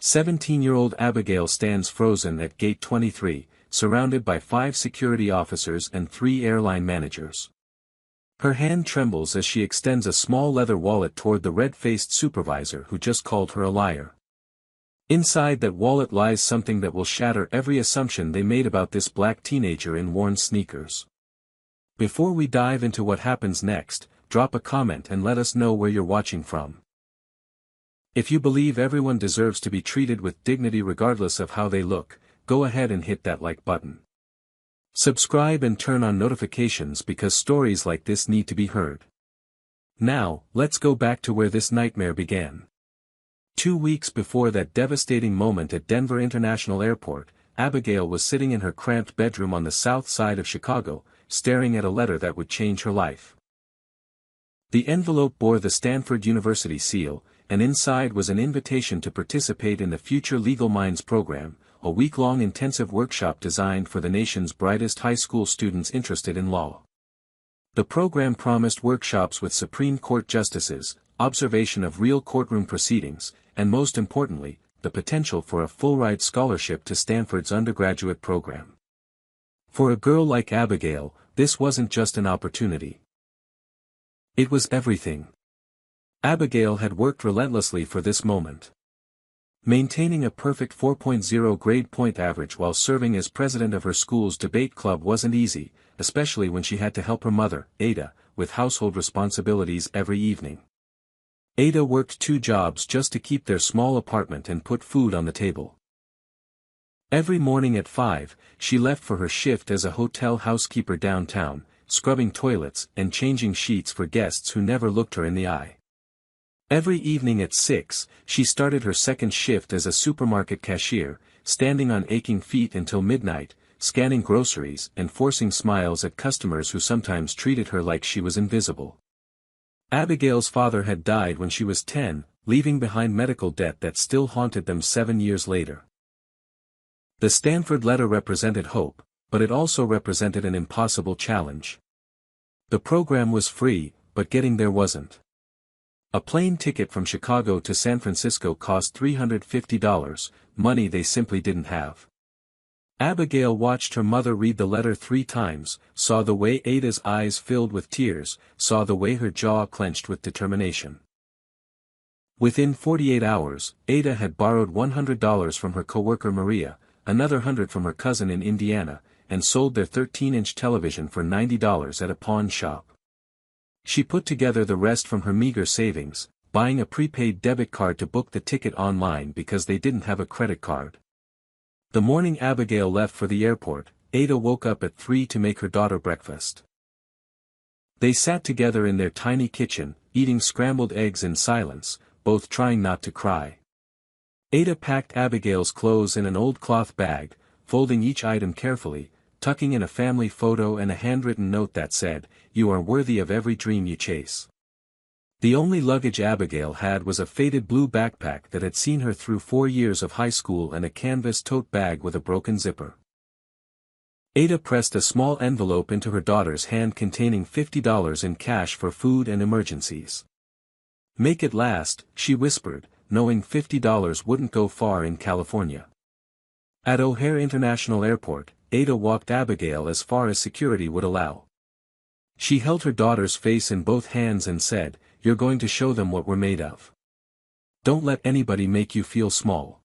17-year-old Abigail stands frozen at Gate 23, surrounded by 5 security officers and 3 airline managers. Her hand trembles as she extends a small leather wallet toward the red-faced supervisor who just called her a liar. Inside that wallet lies something that will shatter every assumption they made about this black teenager in worn sneakers. Before we dive into what happens next, drop a comment and let us know where you're watching from. If you believe everyone deserves to be treated with dignity regardless of how they look, go ahead and hit that like button. Subscribe and turn on notifications because stories like this need to be heard. Now, let's go back to where this nightmare began. 2 weeks before that devastating moment at Denver International Airport, Abigail was sitting in her cramped bedroom on the south side of Chicago, staring at a letter that would change her life. The envelope bore the Stanford University seal, and inside was an invitation to participate in the Future Legal Minds program, a week-long intensive workshop designed for the nation's brightest high school students interested in law. The program promised workshops with Supreme Court justices, observation of real courtroom proceedings, and most importantly, the potential for a full-ride scholarship to Stanford's undergraduate program. For a girl like Abigail, this wasn't just an opportunity. It was everything. Abigail had worked relentlessly for this moment. Maintaining a perfect 4.0 grade point average while serving as president of her school's debate club wasn't easy, especially when she had to help her mother, Ada, with household responsibilities every evening. Ada worked 2 jobs just to keep their small apartment and put food on the table. Every morning at 5, she left for her shift as a hotel housekeeper downtown, scrubbing toilets and changing sheets for guests who never looked her in the eye. Every evening at 6, she started her second shift as a supermarket cashier, standing on aching feet until midnight, scanning groceries and forcing smiles at customers who sometimes treated her like she was invisible. Abigail's father had died when she was 10, leaving behind medical debt that still haunted them 7 years later. The Stanford letter represented hope, but it also represented an impossible challenge. The program was free, but getting there wasn't. A plane ticket from Chicago to San Francisco cost $350, money they simply didn't have. Abigail watched her mother read the letter 3 times, saw the way Ada's eyes filled with tears, saw the way her jaw clenched with determination. Within 48 hours, Ada had borrowed $100 from her coworker Maria, another $100 from her cousin in Indiana, and sold their 13-inch television for $90 at a pawn shop. She put together the rest from her meager savings, buying a prepaid debit card to book the ticket online because they didn't have a credit card. The morning Abigail left for the airport, Ada woke up at 3 to make her daughter breakfast. They sat together in their tiny kitchen, eating scrambled eggs in silence, both trying not to cry. Ada packed Abigail's clothes in an old cloth bag, folding each item carefully, tucking in a family photo and a handwritten note that said, "You are worthy of every dream you chase." The only luggage Abigail had was a faded blue backpack that had seen her through 4 years of high school and a canvas tote bag with a broken zipper. Ada pressed a small envelope into her daughter's hand containing $50 in cash for food and emergencies. "Make it last," she whispered, knowing $50 wouldn't go far in California. At O'Hare International Airport, Ada walked Abigail as far as security would allow. She held her daughter's face in both hands and said, "You're going to show them what we're made of. Don't let anybody make you feel small."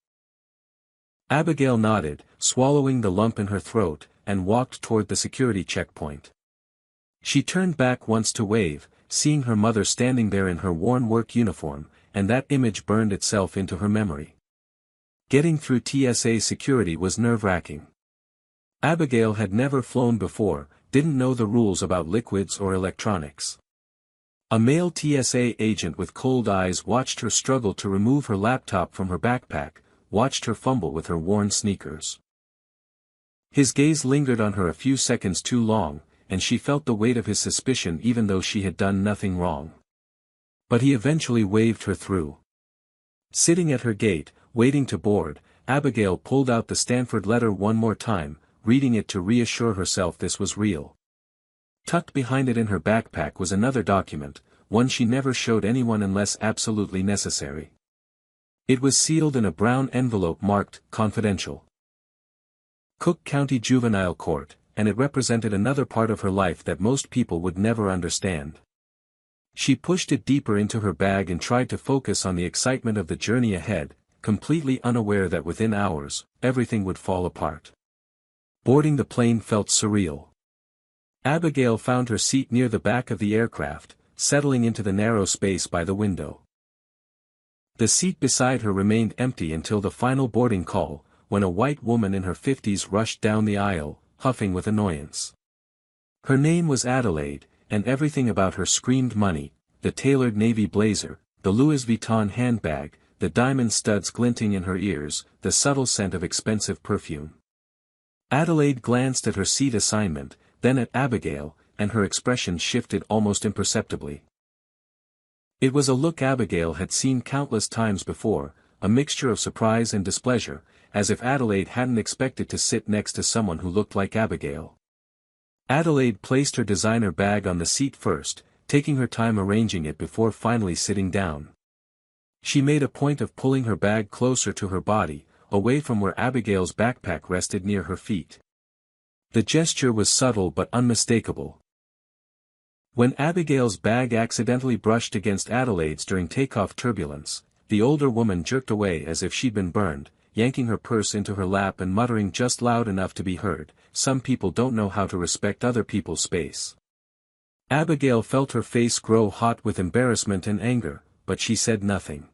Abigail nodded, swallowing the lump in her throat, and walked toward the security checkpoint. She turned back once to wave, seeing her mother standing there in her worn work uniform, and that image burned itself into her memory. Getting through TSA security was nerve-wracking. Abigail had never flown before, didn't know the rules about liquids or electronics. A male TSA agent with cold eyes watched her struggle to remove her laptop from her backpack, watched her fumble with her worn sneakers. His gaze lingered on her a few seconds too long, and she felt the weight of his suspicion even though she had done nothing wrong. But he eventually waved her through. Sitting at her gate, waiting to board, Abigail pulled out the Stanford letter one more time, reading it to reassure herself this was real. Tucked behind it in her backpack was another document, one she never showed anyone unless absolutely necessary. It was sealed in a brown envelope marked, "Confidential." Cook County Juvenile Court, and it represented another part of her life that most people would never understand. She pushed it deeper into her bag and tried to focus on the excitement of the journey ahead, completely unaware that within hours, everything would fall apart. Boarding the plane felt surreal. Abigail found her seat near the back of the aircraft, settling into the narrow space by the window. The seat beside her remained empty until the final boarding call, when a white woman in her 50s rushed down the aisle, huffing with annoyance. Her name was Adelaide, and everything about her screamed money: the tailored navy blazer, the Louis Vuitton handbag, the diamond studs glinting in her ears, the subtle scent of expensive perfume. Adelaide glanced at her seat assignment, then at Abigail, and her expression shifted almost imperceptibly. It was a look Abigail had seen countless times before, a mixture of surprise and displeasure, as if Adelaide hadn't expected to sit next to someone who looked like Abigail. Adelaide placed her designer bag on the seat first, taking her time arranging it before finally sitting down. She made a point of pulling her bag closer to her body, away from where Abigail's backpack rested near her feet. The gesture was subtle but unmistakable. When Abigail's bag accidentally brushed against Adelaide's during takeoff turbulence, the older woman jerked away as if she'd been burned, yanking her purse into her lap and muttering just loud enough to be heard, "Some people don't know how to respect other people's space." Abigail felt her face grow hot with embarrassment and anger, but she said nothing.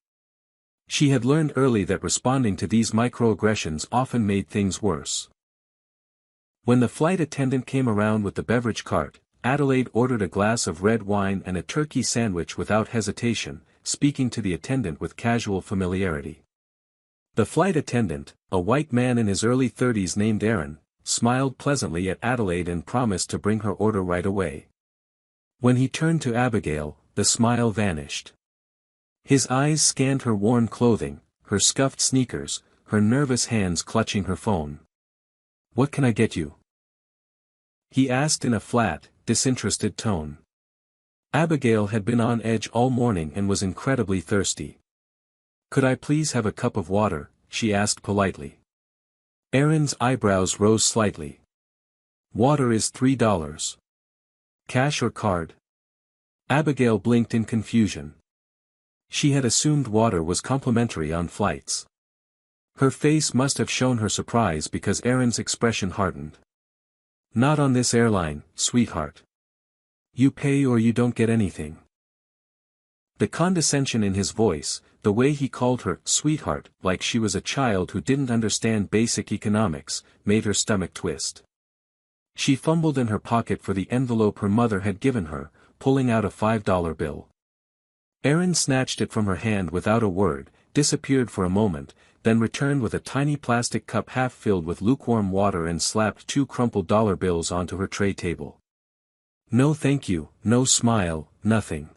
She had learned early that responding to these microaggressions often made things worse. When the flight attendant came around with the beverage cart, Adelaide ordered a glass of red wine and a turkey sandwich without hesitation, speaking to the attendant with casual familiarity. The flight attendant, a white man in his early 30s named Aaron, smiled pleasantly at Adelaide and promised to bring her order right away. When he turned to Abigail, the smile vanished. His eyes scanned her worn clothing, her scuffed sneakers, her nervous hands clutching her phone. "What can I get you?" he asked in a flat, disinterested tone. Abigail had been on edge all morning and was incredibly thirsty. "Could I please have a cup of water?" she asked politely. Aaron's eyebrows rose slightly. "Water is $3. Cash or card?" Abigail blinked in confusion. She had assumed water was complimentary on flights. Her face must have shown her surprise because Aaron's expression hardened. "Not on this airline, sweetheart. You pay or you don't get anything." The condescension in his voice, the way he called her sweetheart like she was a child who didn't understand basic economics, made her stomach twist. She fumbled in her pocket for the envelope her mother had given her, pulling out a $5 bill. Aaron snatched it from her hand without a word, disappeared for a moment, then returned with a tiny plastic cup half filled with lukewarm water and slapped 2 crumpled dollar bills onto her tray table. "No thank you," no smile, nothing.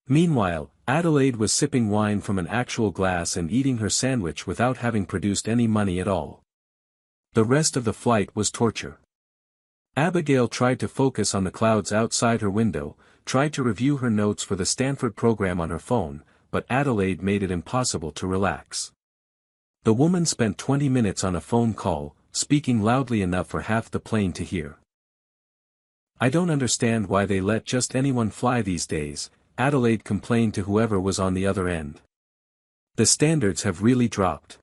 Meanwhile, Adelaide was sipping wine from an actual glass and eating her sandwich without having produced any money at all. The rest of the flight was torture. Abigail tried to focus on the clouds outside her window, tried to review her notes for the Stanford program on her phone, but Adelaide made it impossible to relax. The woman spent 20 minutes on a phone call, speaking loudly enough for half the plane to hear. "I don't understand why they let just anyone fly these days," Adelaide complained to whoever was on the other end. "The standards have really dropped.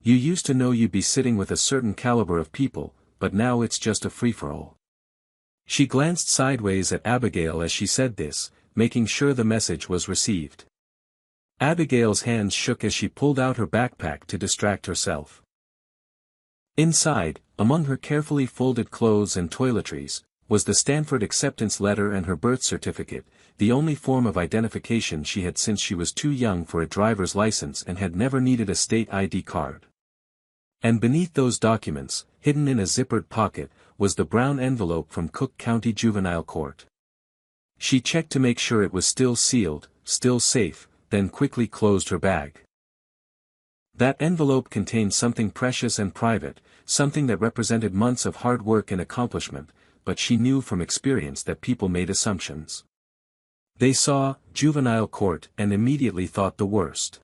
You used to know you'd be sitting with a certain caliber of people, but now it's just a free-for-all." She glanced sideways at Abigail as she said this, making sure the message was received. Abigail's hands shook as she pulled out her backpack to distract herself. Inside, among her carefully folded clothes and toiletries, was the Stanford acceptance letter and her birth certificate, the only form of identification she had since she was too young for a driver's license and had never needed a state ID card. And beneath those documents, hidden in a zippered pocket, was the brown envelope from Cook County Juvenile Court. She checked to make sure it was still sealed, still safe, then quickly closed her bag. That envelope contained something precious and private, something that represented months of hard work and accomplishment, but she knew from experience that people made assumptions. They saw "juvenile court" and immediately thought the worst.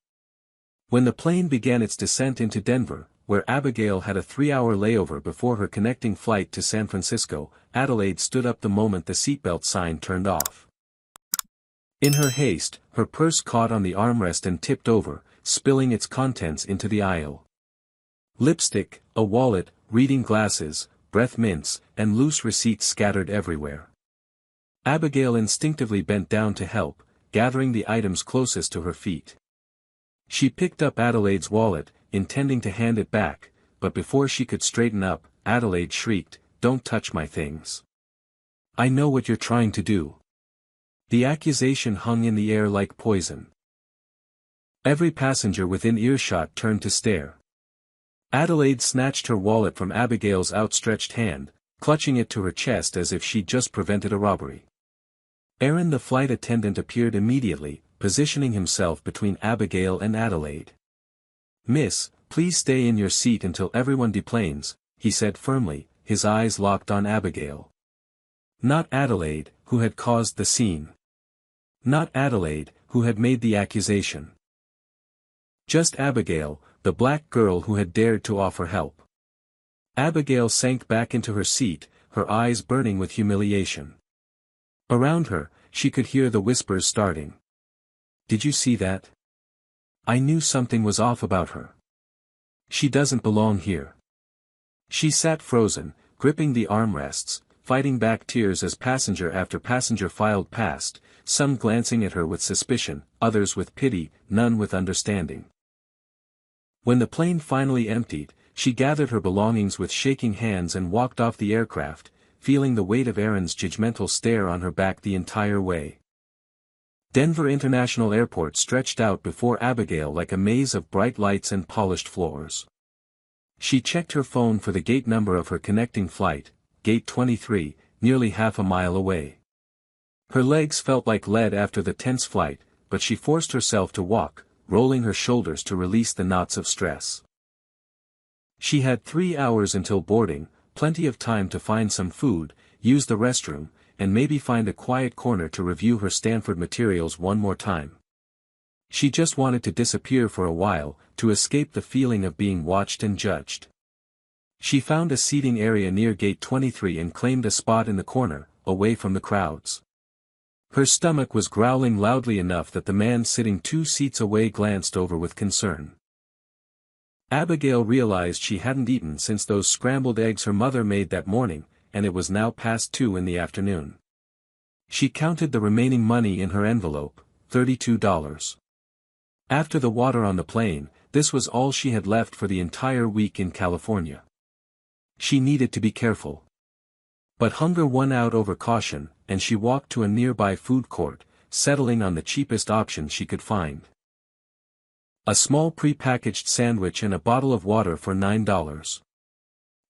When the plane began its descent into Denver, where Abigail had a 3-hour layover before her connecting flight to San Francisco, Adelaide stood up the moment the seatbelt sign turned off. In her haste, her purse caught on the armrest and tipped over, spilling its contents into the aisle. Lipstick, a wallet, reading glasses, breath mints, and loose receipts scattered everywhere. Abigail instinctively bent down to help, gathering the items closest to her feet. She picked up Adelaide's wallet, intending to hand it back, but before she could straighten up, Adelaide shrieked, "Don't touch my things. I know what you're trying to do." The accusation hung in the air like poison. Every passenger within earshot turned to stare. Adelaide snatched her wallet from Abigail's outstretched hand, clutching it to her chest as if she'd just prevented a robbery. Aaron, the flight attendant, appeared immediately, positioning himself between Abigail and Adelaide. "Miss, please stay in your seat until everyone deplanes," he said firmly, his eyes locked on Abigail. Not Adelaide, who had caused the scene. Not Adelaide, who had made the accusation. Just Abigail, the black girl who had dared to offer help. Abigail sank back into her seat, her eyes burning with humiliation. Around her, she could hear the whispers starting. "Did you see that? I knew something was off about her. She doesn't belong here." She sat frozen, gripping the armrests, fighting back tears as passenger after passenger filed past, some glancing at her with suspicion, others with pity, none with understanding. When the plane finally emptied, she gathered her belongings with shaking hands and walked off the aircraft, feeling the weight of Aaron's judgmental stare on her back the entire way. Denver International Airport stretched out before Abigail like a maze of bright lights and polished floors. She checked her phone for the gate number of her connecting flight, Gate 23, nearly half a mile away. Her legs felt like lead after the tense flight, but she forced herself to walk, rolling her shoulders to release the knots of stress. She had 3 hours until boarding, plenty of time to find some food, use the restroom, and maybe find a quiet corner to review her Stanford materials one more time. She just wanted to disappear for a while, to escape the feeling of being watched and judged. She found a seating area near Gate 23 and claimed a spot in the corner, away from the crowds. Her stomach was growling loudly enough that the man sitting 2 seats away glanced over with concern. Abigail realized she hadn't eaten since those scrambled eggs her mother made that morning, and it was now past 2 in the afternoon. She counted the remaining money in her envelope, $32. After the water on the plane, this was all she had left for the entire week in California. She needed to be careful. But hunger won out over caution, and she walked to a nearby food court, settling on the cheapest option she could find. A small pre-packaged sandwich and a bottle of water for $9.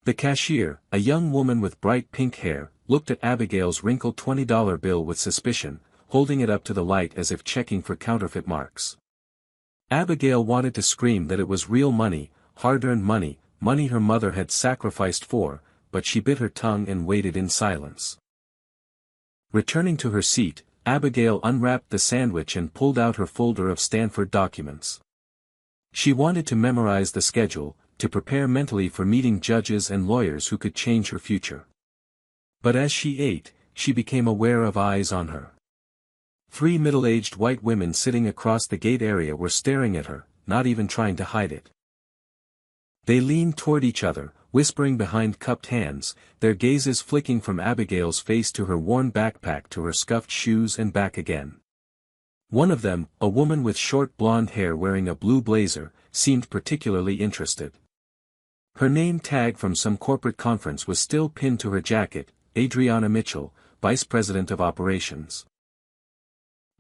The cashier, a young woman with bright pink hair, looked at Abigail's wrinkled $20 bill with suspicion, holding it up to the light as if checking for counterfeit marks. Abigail wanted to scream that it was real money, hard-earned money, money her mother had sacrificed for, but she bit her tongue and waited in silence. Returning to her seat, Abigail unwrapped the sandwich and pulled out her folder of Stanford documents. She wanted to memorize the schedule, to prepare mentally for meeting judges and lawyers who could change her future. But as she ate, she became aware of eyes on her. 3 middle-aged white women sitting across the gate area were staring at her, not even trying to hide it. They leaned toward each other, whispering behind cupped hands, their gazes flicking from Abigail's face to her worn backpack to her scuffed shoes and back again. One of them, a woman with short blonde hair wearing a blue blazer, seemed particularly interested. Her name tag from some corporate conference was still pinned to her jacket, Adriana Mitchell, Vice President of Operations.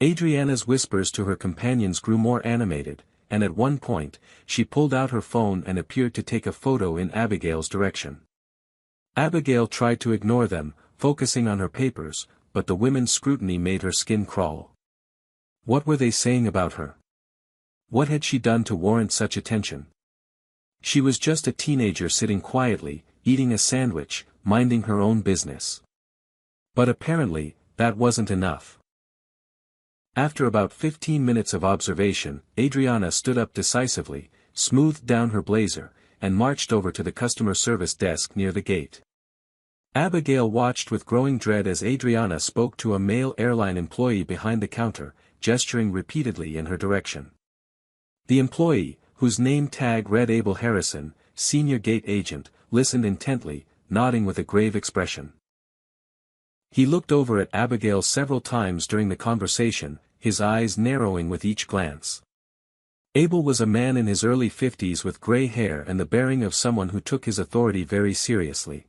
Adriana's whispers to her companions grew more animated, and at one point, she pulled out her phone and appeared to take a photo in Abigail's direction. Abigail tried to ignore them, focusing on her papers, but the women's scrutiny made her skin crawl. What were they saying about her? What had she done to warrant such attention? She was just a teenager sitting quietly, eating a sandwich, minding her own business. But apparently, that wasn't enough. After about 15 minutes of observation, Adriana stood up decisively, smoothed down her blazer, and marched over to the customer service desk near the gate. Abigail watched with growing dread as Adriana spoke to a male airline employee behind the counter, gesturing repeatedly in her direction. The employee, whose name tag read Abel Harrison, senior gate agent, listened intently, nodding with a grave expression. He looked over at Abigail several times during the conversation, his eyes narrowing with each glance. Abel was a man in his early 50s with gray hair and the bearing of someone who took his authority very seriously.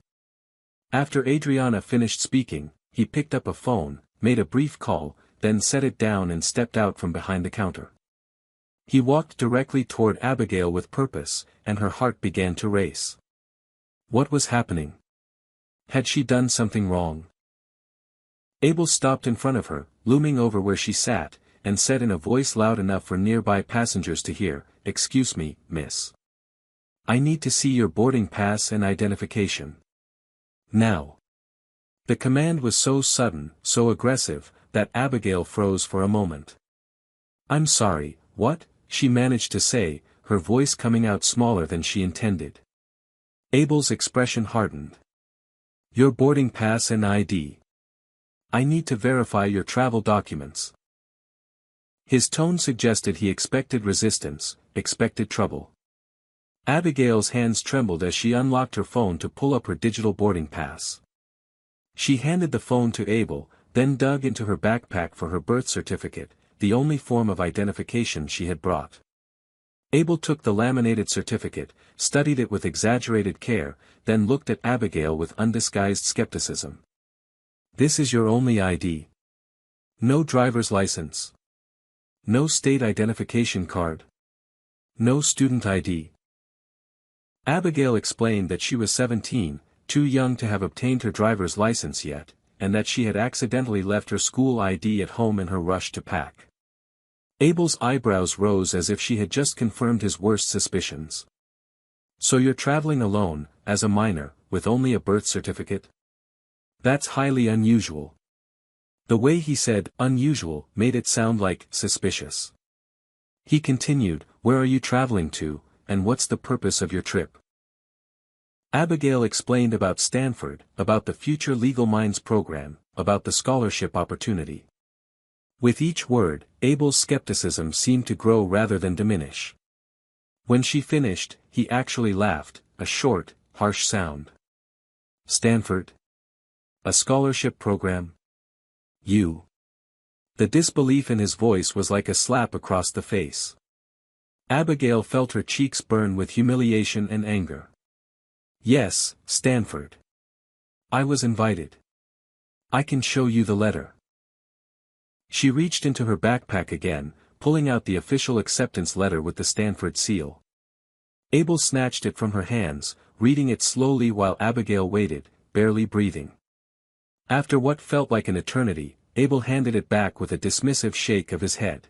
After Adriana finished speaking, he picked up a phone, made a brief call, then set it down and stepped out from behind the counter. He walked directly toward Abigail with purpose, and her heart began to race. What was happening? Had she done something wrong? Abel stopped in front of her, looming over where she sat, and said in a voice loud enough for nearby passengers to hear, "Excuse me, miss. I need to see your boarding pass and identification. Now." The command was so sudden, so aggressive, that Abigail froze for a moment. "I'm sorry, what?" she managed to say, her voice coming out smaller than she intended. Abel's expression hardened. "Your boarding pass and ID. I need to verify your travel documents." His tone suggested he expected resistance, expected trouble. Abigail's hands trembled as she unlocked her phone to pull up her digital boarding pass. She handed the phone to Abel, then dug into her backpack for her birth certificate, the only form of identification she had brought. Abel took the laminated certificate, studied it with exaggerated care, then looked at Abigail with undisguised skepticism. "This is your only ID? No driver's license? No state identification card? No student ID?" Abigail explained that she was 17, too young to have obtained her driver's license yet, and that she had accidentally left her school ID at home in her rush to pack. Abel's eyebrows rose as if she had just confirmed his worst suspicions. "So you're traveling alone, as a minor, with only a birth certificate? That's highly unusual." The way he said "unusual" made it sound like suspicious. He continued, "Where are you traveling to, and what's the purpose of your trip?" Abigail explained about Stanford, about the Future Legal Minds program, about the scholarship opportunity. With each word, Abel's skepticism seemed to grow rather than diminish. When she finished, he actually laughed, a short, harsh sound. "Stanford? A scholarship program? You?" The disbelief in his voice was like a slap across the face. Abigail felt her cheeks burn with humiliation and anger. "Yes, Stanford. I was invited. I can show you the letter." She reached into her backpack again, pulling out the official acceptance letter with the Stanford seal. Abel snatched it from her hands, reading it slowly while Abigail waited, barely breathing. After what felt like an eternity, Abel handed it back with a dismissive shake of his head.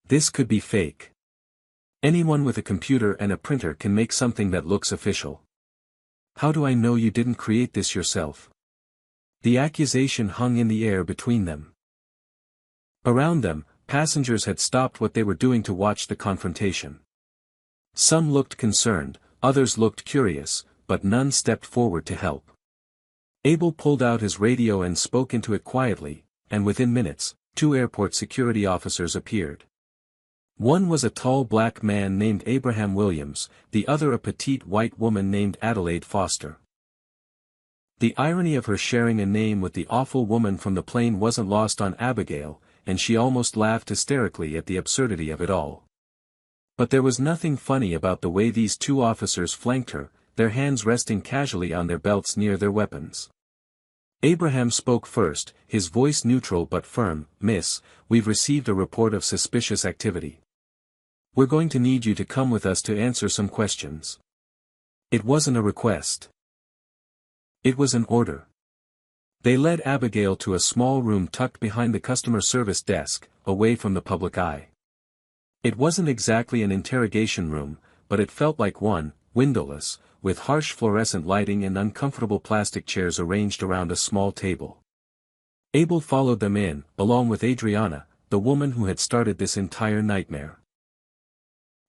"This could be fake. Anyone with a computer and a printer can make something that looks official. How do I know you didn't create this yourself?" The accusation hung in the air between them. Around them, passengers had stopped what they were doing to watch the confrontation. Some looked concerned, others looked curious, but none stepped forward to help. Abel pulled out his radio and spoke into it quietly, and within minutes, 2 airport security officers appeared. One was a tall black man named Abraham Williams, the other a petite white woman named Adelaide Foster. The irony of her sharing a name with the awful woman from the plane wasn't lost on Abigail, and she almost laughed hysterically at the absurdity of it all. But there was nothing funny about the way these 2 officers flanked her, their hands resting casually on their belts near their weapons. Abraham spoke first, his voice neutral but firm. "Miss, we've received a report of suspicious activity. We're going to need you to come with us to answer some questions." It wasn't a request. It was an order. They led Abigail to a small room tucked behind the customer service desk, away from the public eye. It wasn't exactly an interrogation room, but it felt like one, windowless, with harsh fluorescent lighting and uncomfortable plastic chairs arranged around a small table. Abel followed them in, along with Adriana, the woman who had started this entire nightmare.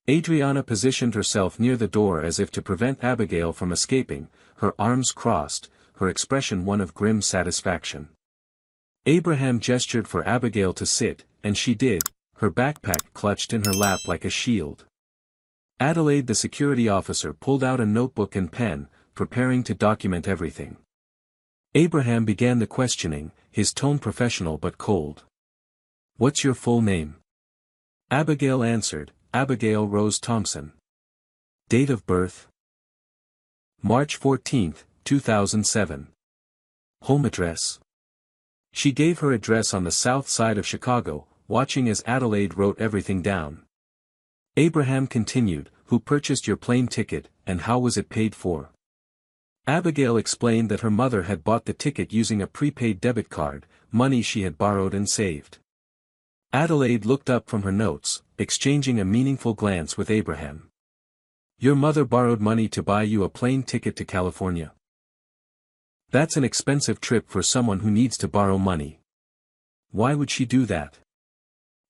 Adriana positioned herself near the door as if to prevent Abigail from escaping, her arms crossed, her expression one of grim satisfaction. Abraham gestured for Abigail to sit, and she did, her backpack clutched in her lap like a shield. Adelaide, the security officer, pulled out a notebook and pen, preparing to document everything. Abraham began the questioning, his tone professional but cold. "What's your full name?" Abigail answered, "Abigail Rose Thompson." "Date of birth?" "March 14, 2007. "Home address?" She gave her address on the south side of Chicago, watching as Adelaide wrote everything down. Abraham continued, "Who purchased your plane ticket, and how was it paid for?" Abigail explained that her mother had bought the ticket using a prepaid debit card, money she had borrowed and saved. Adelaide looked up from her notes, exchanging a meaningful glance with Abraham. "Your mother borrowed money to buy you a plane ticket to California? That's an expensive trip for someone who needs to borrow money. Why would she do that?"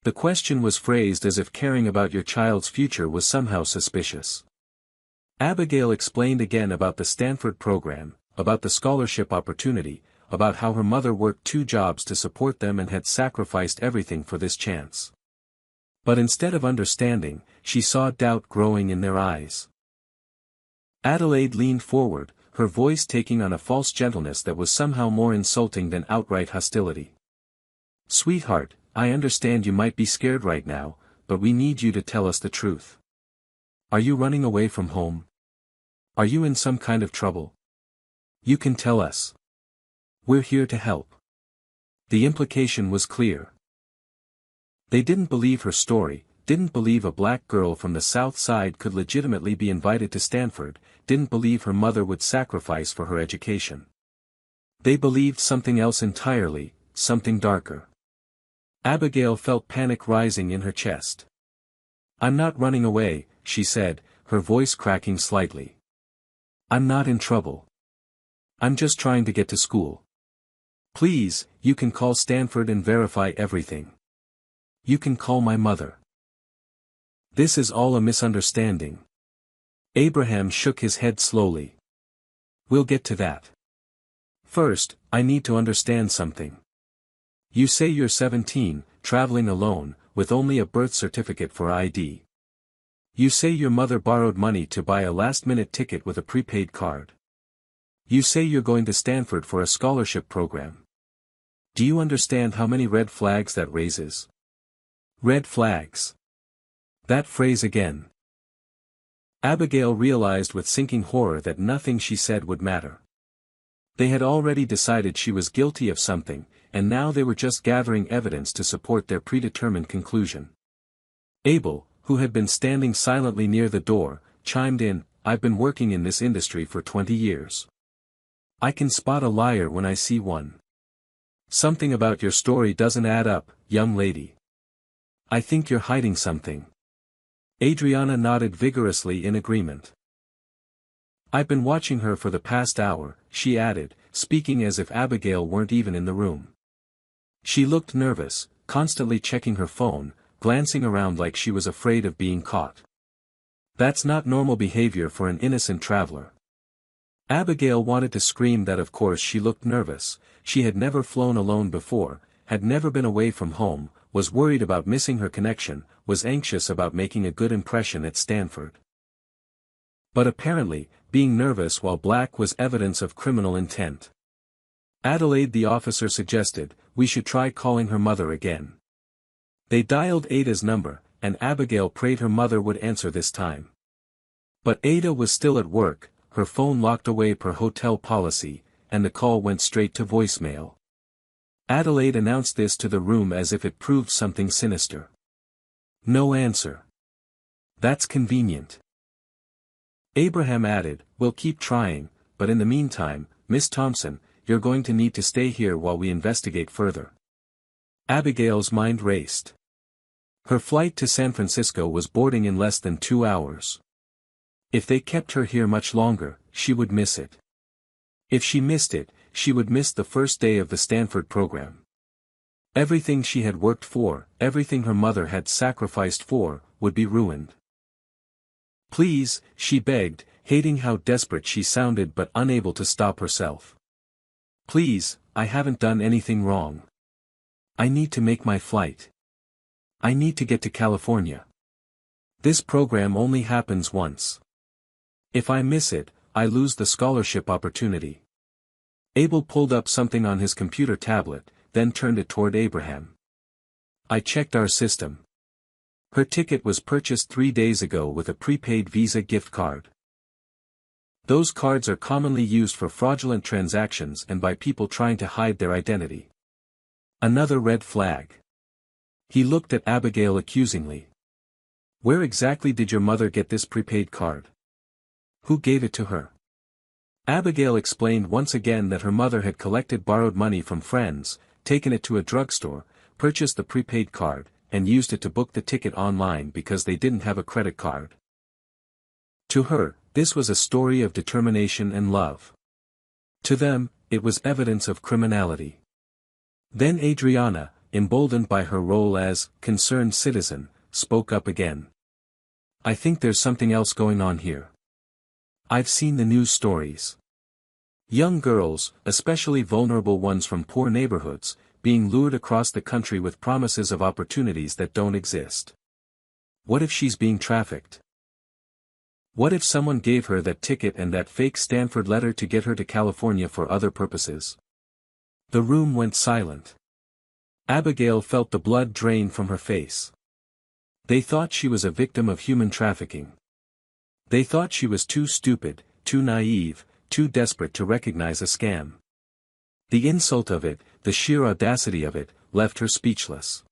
The question was phrased as if caring about your child's future was somehow suspicious. Abigail explained again about the Stanford program, about the scholarship opportunity, about how her mother worked 2 jobs to support them and had sacrificed everything for this chance. But instead of understanding, she saw doubt growing in their eyes. Adelaide leaned forward, her voice taking on a false gentleness that was somehow more insulting than outright hostility. "Sweetheart, I understand you might be scared right now, but we need you to tell us the truth. Are you running away from home? Are you in some kind of trouble? You can tell us. We're here to help." The implication was clear. They didn't believe her story, didn't believe a black girl from the South Side could legitimately be invited to Stanford, didn't believe her mother would sacrifice for her education. They believed something else entirely, something darker. Abigail felt panic rising in her chest. "I'm not running away," she said, her voice cracking slightly. "I'm not in trouble. I'm just trying to get to school. Please, you can call Stanford and verify everything. You can call my mother. This is all a misunderstanding." Abraham shook his head slowly. "We'll get to that. First, I need to understand something. You say you're 17, traveling alone, with only a birth certificate for ID. You say your mother borrowed money to buy a last-minute ticket with a prepaid card. You say you're going to Stanford for a scholarship program. Do you understand how many red flags that raises?" "Red flags." That phrase again. Abigail realized with sinking horror that nothing she said would matter. They had already decided she was guilty of something, and now they were just gathering evidence to support their predetermined conclusion. Abel, who had been standing silently near the door, chimed in, "I've been working in this industry for 20 years. I can spot a liar when I see one. Something about your story doesn't add up, young lady. I think you're hiding something." Adriana nodded vigorously in agreement. "I've been watching her for the past hour," she added, speaking as if Abigail weren't even in the room. She looked nervous, constantly checking her phone, glancing around like she was afraid of being caught. That's not normal behavior for an innocent traveler. Abigail wanted to scream that of course she looked nervous, she had never flown alone before, had never been away from home, was worried about missing her connection, was anxious about making a good impression at Stanford. But apparently, being nervous while black was evidence of criminal intent. Adelaide, the officer, suggested, "We should try calling her mother again." They dialed Ada's number, and Abigail prayed her mother would answer this time. But Ada was still at work, her phone locked away per hotel policy, and the call went straight to voicemail. Adelaide announced this to the room as if it proved something sinister. "No answer. That's convenient." Abraham added, "We'll keep trying, but in the meantime, Miss Thompson, you're going to need to stay here while we investigate further." Abigail's mind raced. Her flight to San Francisco was boarding in less than 2 hours. If they kept her here much longer, she would miss it. If she missed it, she would miss the first day of the Stanford program. Everything she had worked for, everything her mother had sacrificed for, would be ruined. "Please," she begged, hating how desperate she sounded but unable to stop herself. "Please, I haven't done anything wrong. I need to make my flight. I need to get to California. This program only happens once. If I miss it, I lose the scholarship opportunity." Abel pulled up something on his computer tablet, then turned it toward Abraham. "I checked our system. Her ticket was purchased 3 days ago with a prepaid Visa gift card. Those cards are commonly used for fraudulent transactions and by people trying to hide their identity. Another red flag." He looked at Abigail accusingly. "Where exactly did your mother get this prepaid card? Who gave it to her?" Abigail explained once again that her mother had collected borrowed money from friends, taken it to a drugstore, purchased the prepaid card, and used it to book the ticket online because they didn't have a credit card. To her, this was a story of determination and love. To them, it was evidence of criminality. Then Adriana, emboldened by her role as concerned citizen, spoke up again. "I think there's something else going on here. I've seen the news stories. Young girls, especially vulnerable ones from poor neighborhoods, being lured across the country with promises of opportunities that don't exist. What if she's being trafficked? What if someone gave her that ticket and that fake Stanford letter to get her to California for other purposes?" The room went silent. Abigail felt the blood drain from her face. They thought she was a victim of human trafficking. They thought she was too stupid, too naive, too desperate to recognize a scam. The insult of it, the sheer audacity of it, left her speechless.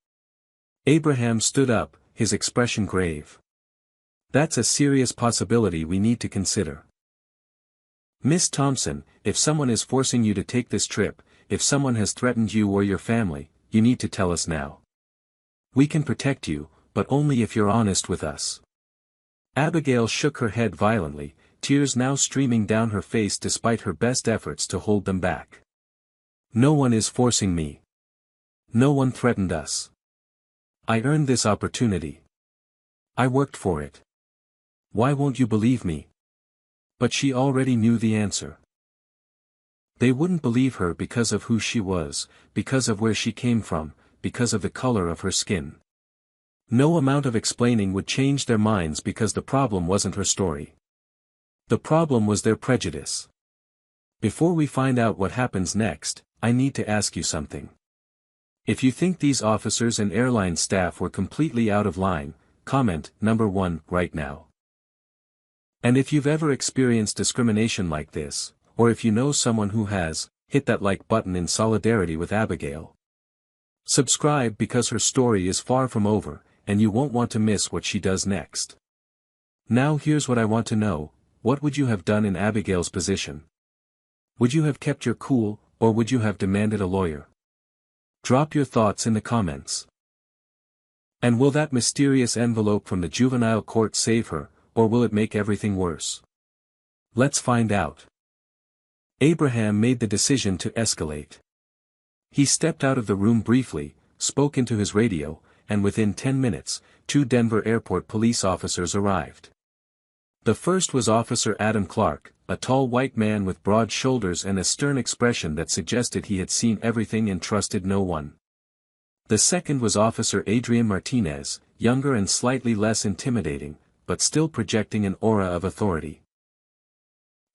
Abraham stood up, his expression grave. "That's a serious possibility we need to consider. Miss Thompson, if someone is forcing you to take this trip, if someone has threatened you or your family, you need to tell us now. We can protect you, but only if you're honest with us." Abigail shook her head violently, tears now streaming down her face despite her best efforts to hold them back. "No one is forcing me. No one threatened us. I earned this opportunity. I worked for it. Why won't you believe me?" But she already knew the answer. They wouldn't believe her because of who she was, because of where she came from, because of the color of her skin. No amount of explaining would change their minds because the problem wasn't her story. The problem was their prejudice. "Before we find out what happens next, I need to ask you something. If you think these officers and airline staff were completely out of line, comment number 1 right now. And if you've ever experienced discrimination like this, or if you know someone who has, hit that like button in solidarity with Abigail. Subscribe because her story is far from over, and you won't want to miss what she does next. Now here's what I want to know: what would you have done in Abigail's position? Would you have kept your cool, or would you have demanded a lawyer? Drop your thoughts in the comments. And will that mysterious envelope from the juvenile court save her, or will it make everything worse? Let's find out. Abraham made the decision to escalate. He stepped out of the room briefly, spoke into his radio, and within 10 minutes, 2 Denver airport police officers arrived. The first was Officer Adam Clark, a tall white man with broad shoulders and a stern expression that suggested he had seen everything and trusted no one. The second was Officer Adrian Martinez, younger and slightly less intimidating, but still projecting an aura of authority.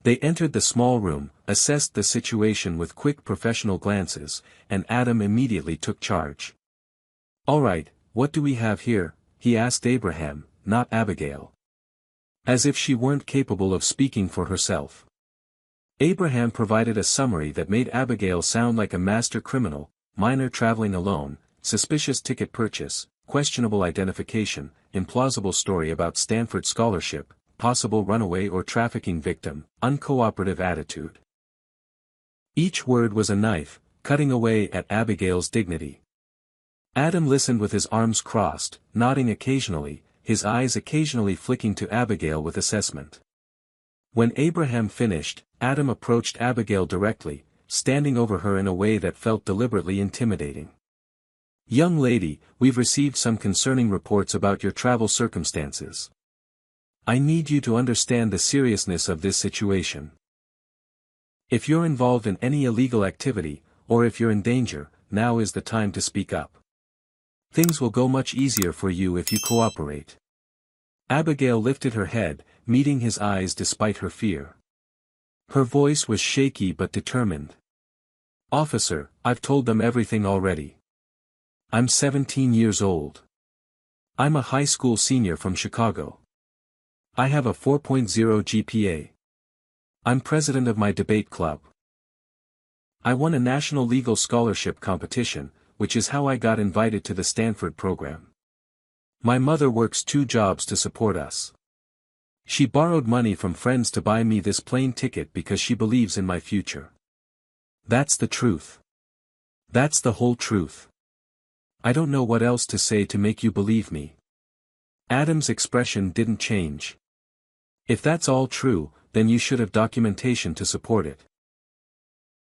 They entered the small room, assessed the situation with quick professional glances, and Adam immediately took charge. "All right, what do we have here?" he asked Abraham, not Abigail. As if she weren't capable of speaking for herself. Abraham provided a summary that made Abigail sound like a master criminal: minor traveling alone, suspicious ticket purchase, questionable identification, implausible story about Stanford scholarship, possible runaway or trafficking victim, uncooperative attitude. Each word was a knife, cutting away at Abigail's dignity. Adam listened with his arms crossed, nodding occasionally, his eyes occasionally flicking to Abigail with assessment. When Abraham finished, Adam approached Abigail directly, standing over her in a way that felt deliberately intimidating. Young lady, we've received some concerning reports about your travel circumstances. I need you to understand the seriousness of this situation. If you're involved in any illegal activity, or if you're in danger, now is the time to speak up. Things will go much easier for you if you cooperate. Abigail lifted her head, meeting his eyes despite her fear. Her voice was shaky but determined. Officer, I've told them everything already. I'm 17 years old. I'm a high school senior from Chicago. I have a 4.0 GPA. I'm president of my debate club. I won a national legal scholarship competition, which is how I got invited to the Stanford program. My mother works 2 jobs to support us. She borrowed money from friends to buy me this plane ticket because she believes in my future. That's the truth. That's the whole truth. I don't know what else to say to make you believe me. Adam's expression didn't change. If that's all true, then you should have documentation to support it.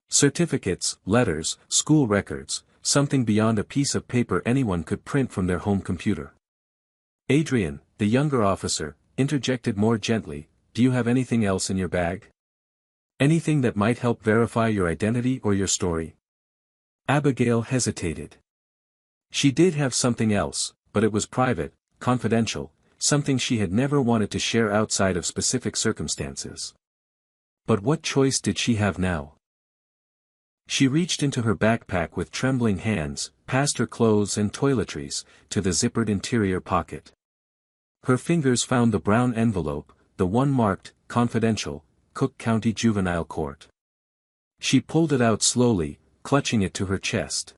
Certificates, letters, school records, something beyond a piece of paper anyone could print from their home computer. Adrian, the younger officer, interjected more gently, do you have anything else in your bag? Anything that might help verify your identity or your story? Abigail hesitated. She did have something else, but it was private, confidential, something she had never wanted to share outside of specific circumstances. But what choice did she have now? She reached into her backpack with trembling hands, past her clothes and toiletries, to the zippered interior pocket. Her fingers found the brown envelope, the one marked, confidential, Cook County Juvenile Court. She pulled it out slowly, clutching it to her chest.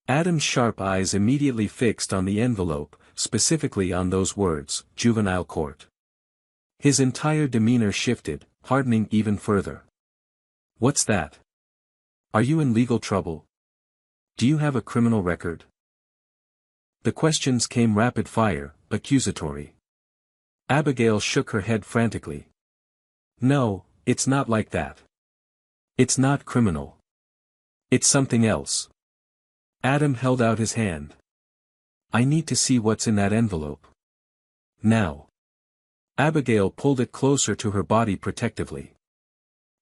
Adam's sharp eyes immediately fixed on the envelope, specifically on those words, Juvenile Court. His entire demeanor shifted, hardening even further. What's that? Are you in legal trouble? Do you have a criminal record? The questions came rapid fire, accusatory. Abigail shook her head frantically. No, it's not like that. It's not criminal. It's something else. Adam held out his hand. I need to see what's in that envelope. Now. Abigail pulled it closer to her body protectively.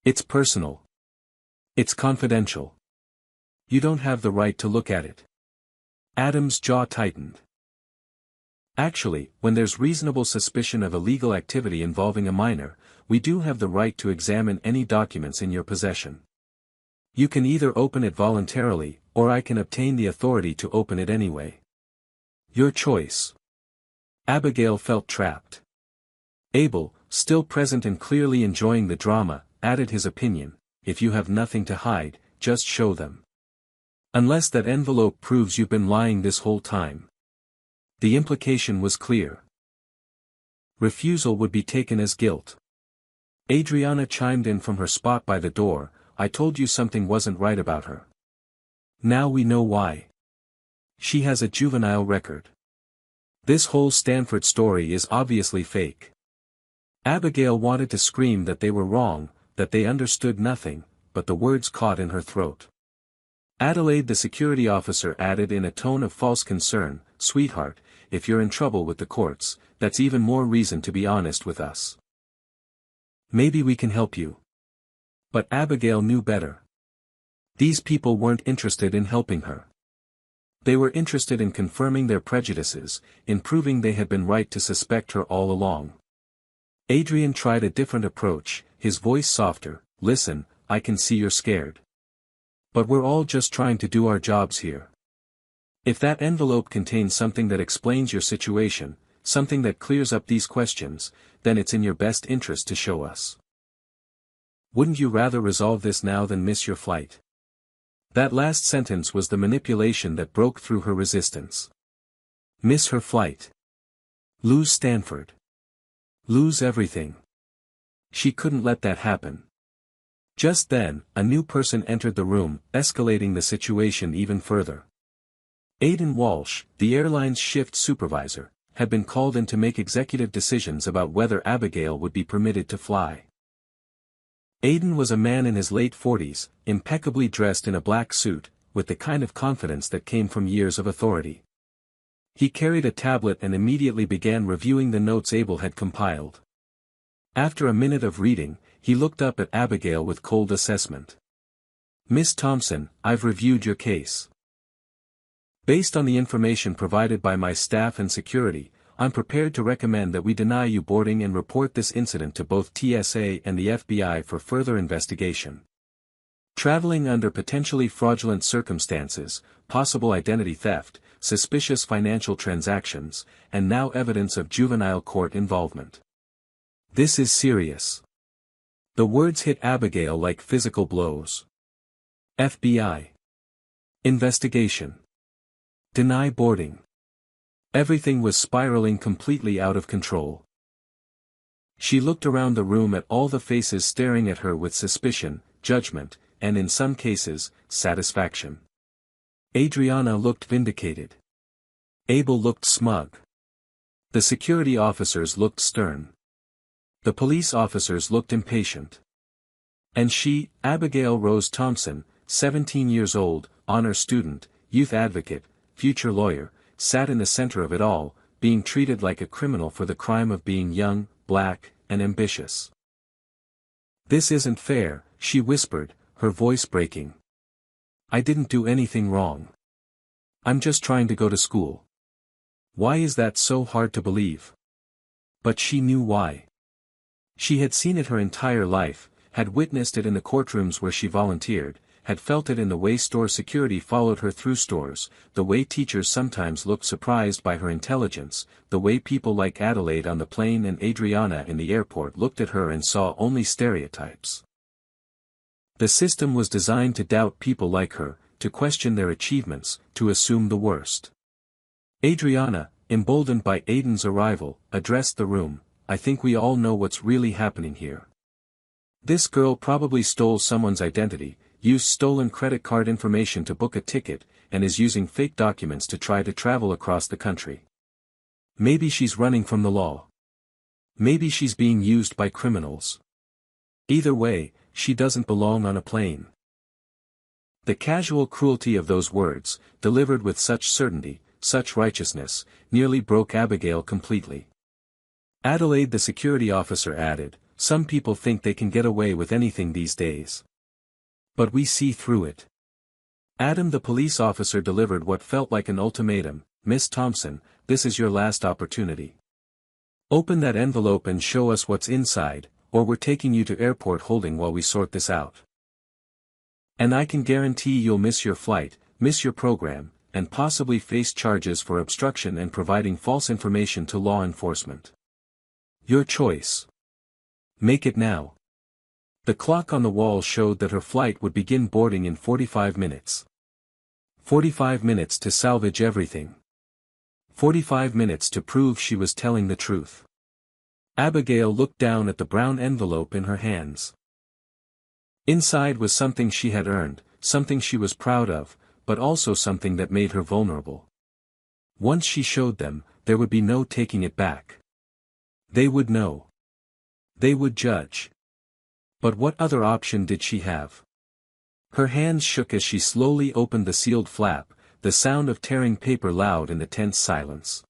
It's personal. It's confidential. You don't have the right to look at it. Adam's jaw tightened. Actually, when there's reasonable suspicion of illegal activity involving a minor, we do have the right to examine any documents in your possession. You can either open it voluntarily, or I can obtain the authority to open it anyway. Your choice. Abigail felt trapped. Abel, still present and clearly enjoying the drama, added his opinion, if you have nothing to hide, just show them. Unless that envelope proves you've been lying this whole time. The implication was clear. Refusal would be taken as guilt. Adriana chimed in from her spot by the door, I told you something wasn't right about her. Now we know why. She has a juvenile record. This whole Stanford story is obviously fake. Abigail wanted to scream that they were wrong, that they understood nothing, but the words caught in her throat. Adelaide, the security officer, added in a tone of false concern, sweetheart, if you're in trouble with the courts, that's even more reason to be honest with us. Maybe we can help you. But Abigail knew better. These people weren't interested in helping her. They were interested in confirming their prejudices, in proving they had been right to suspect her all along. Adrian tried a different approach, his voice softer, listen, I can see you're scared. But we're all just trying to do our jobs here. If that envelope contains something that explains your situation, something that clears up these questions, then it's in your best interest to show us. Wouldn't you rather resolve this now than miss your flight? That last sentence was the manipulation that broke through her resistance. Miss her flight. Lose Stanford. Lose everything. She couldn't let that happen. Just then, a new person entered the room, escalating the situation even further. Aidan Walsh, the airline's shift supervisor, had been called in to make executive decisions about whether Abigail would be permitted to fly. Aidan was a man in his late 40s, impeccably dressed in a black suit, with the kind of confidence that came from years of authority. He carried a tablet and immediately began reviewing the notes Abel had compiled. After a minute of reading, he looked up at Abigail with cold assessment. "Miss Thompson, I've reviewed your case. Based on the information provided by my staff and security, I'm prepared to recommend that we deny you boarding and report this incident to both TSA and the FBI for further investigation. Traveling under potentially fraudulent circumstances, possible identity theft, suspicious financial transactions, and now evidence of juvenile court involvement. This is serious." The words hit Abigail like physical blows. FBI investigation. Deny boarding. Everything was spiraling completely out of control. She looked around the room at all the faces staring at her with suspicion, judgment, and in some cases, satisfaction. Adriana looked vindicated. Abel looked smug. The security officers looked stern. The police officers looked impatient. And she, Abigail Rose Thompson, 17 years old, honor student, youth advocate, future lawyer, sat in the center of it all, being treated like a criminal for the crime of being young, black, and ambitious. "This isn't fair," she whispered, her voice breaking. "I didn't do anything wrong. I'm just trying to go to school. Why is that so hard to believe?" But she knew why. She had seen it her entire life, had witnessed it in the courtrooms where she volunteered, had felt it in the way store security followed her through stores, the way teachers sometimes looked surprised by her intelligence, the way people like Adelaide on the plane and Adriana in the airport looked at her and saw only stereotypes. The system was designed to doubt people like her, to question their achievements, to assume the worst. Adriana, emboldened by Aiden's arrival, addressed the room. "I think we all know what's really happening here. This girl probably stole someone's identity, used stolen credit card information to book a ticket, and is using fake documents to try to travel across the country. Maybe she's running from the law. Maybe she's being used by criminals. Either way, she doesn't belong on a plane." The casual cruelty of those words, delivered with such certainty, such righteousness, nearly broke Abigail completely. Adelaide the security officer added, "Some people think they can get away with anything these days. But we see through it." Adam the police officer delivered what felt like an ultimatum. "Miss Thompson, this is your last opportunity. Open that envelope and show us what's inside, or we're taking you to airport holding while we sort this out. And I can guarantee you'll miss your flight, miss your program, and possibly face charges for obstruction and providing false information to law enforcement. Your choice. Make it now." The clock on the wall showed that her flight would begin boarding in 45 minutes. 45 minutes to salvage everything. 45 minutes to prove she was telling the truth. Abigail looked down at the brown envelope in her hands. Inside was something she had earned, something she was proud of, but also something that made her vulnerable. Once she showed them, there would be no taking it back. They would know. They would judge. But what other option did she have? Her hands shook as she slowly opened the sealed flap, the sound of tearing paper loud in the tense silence.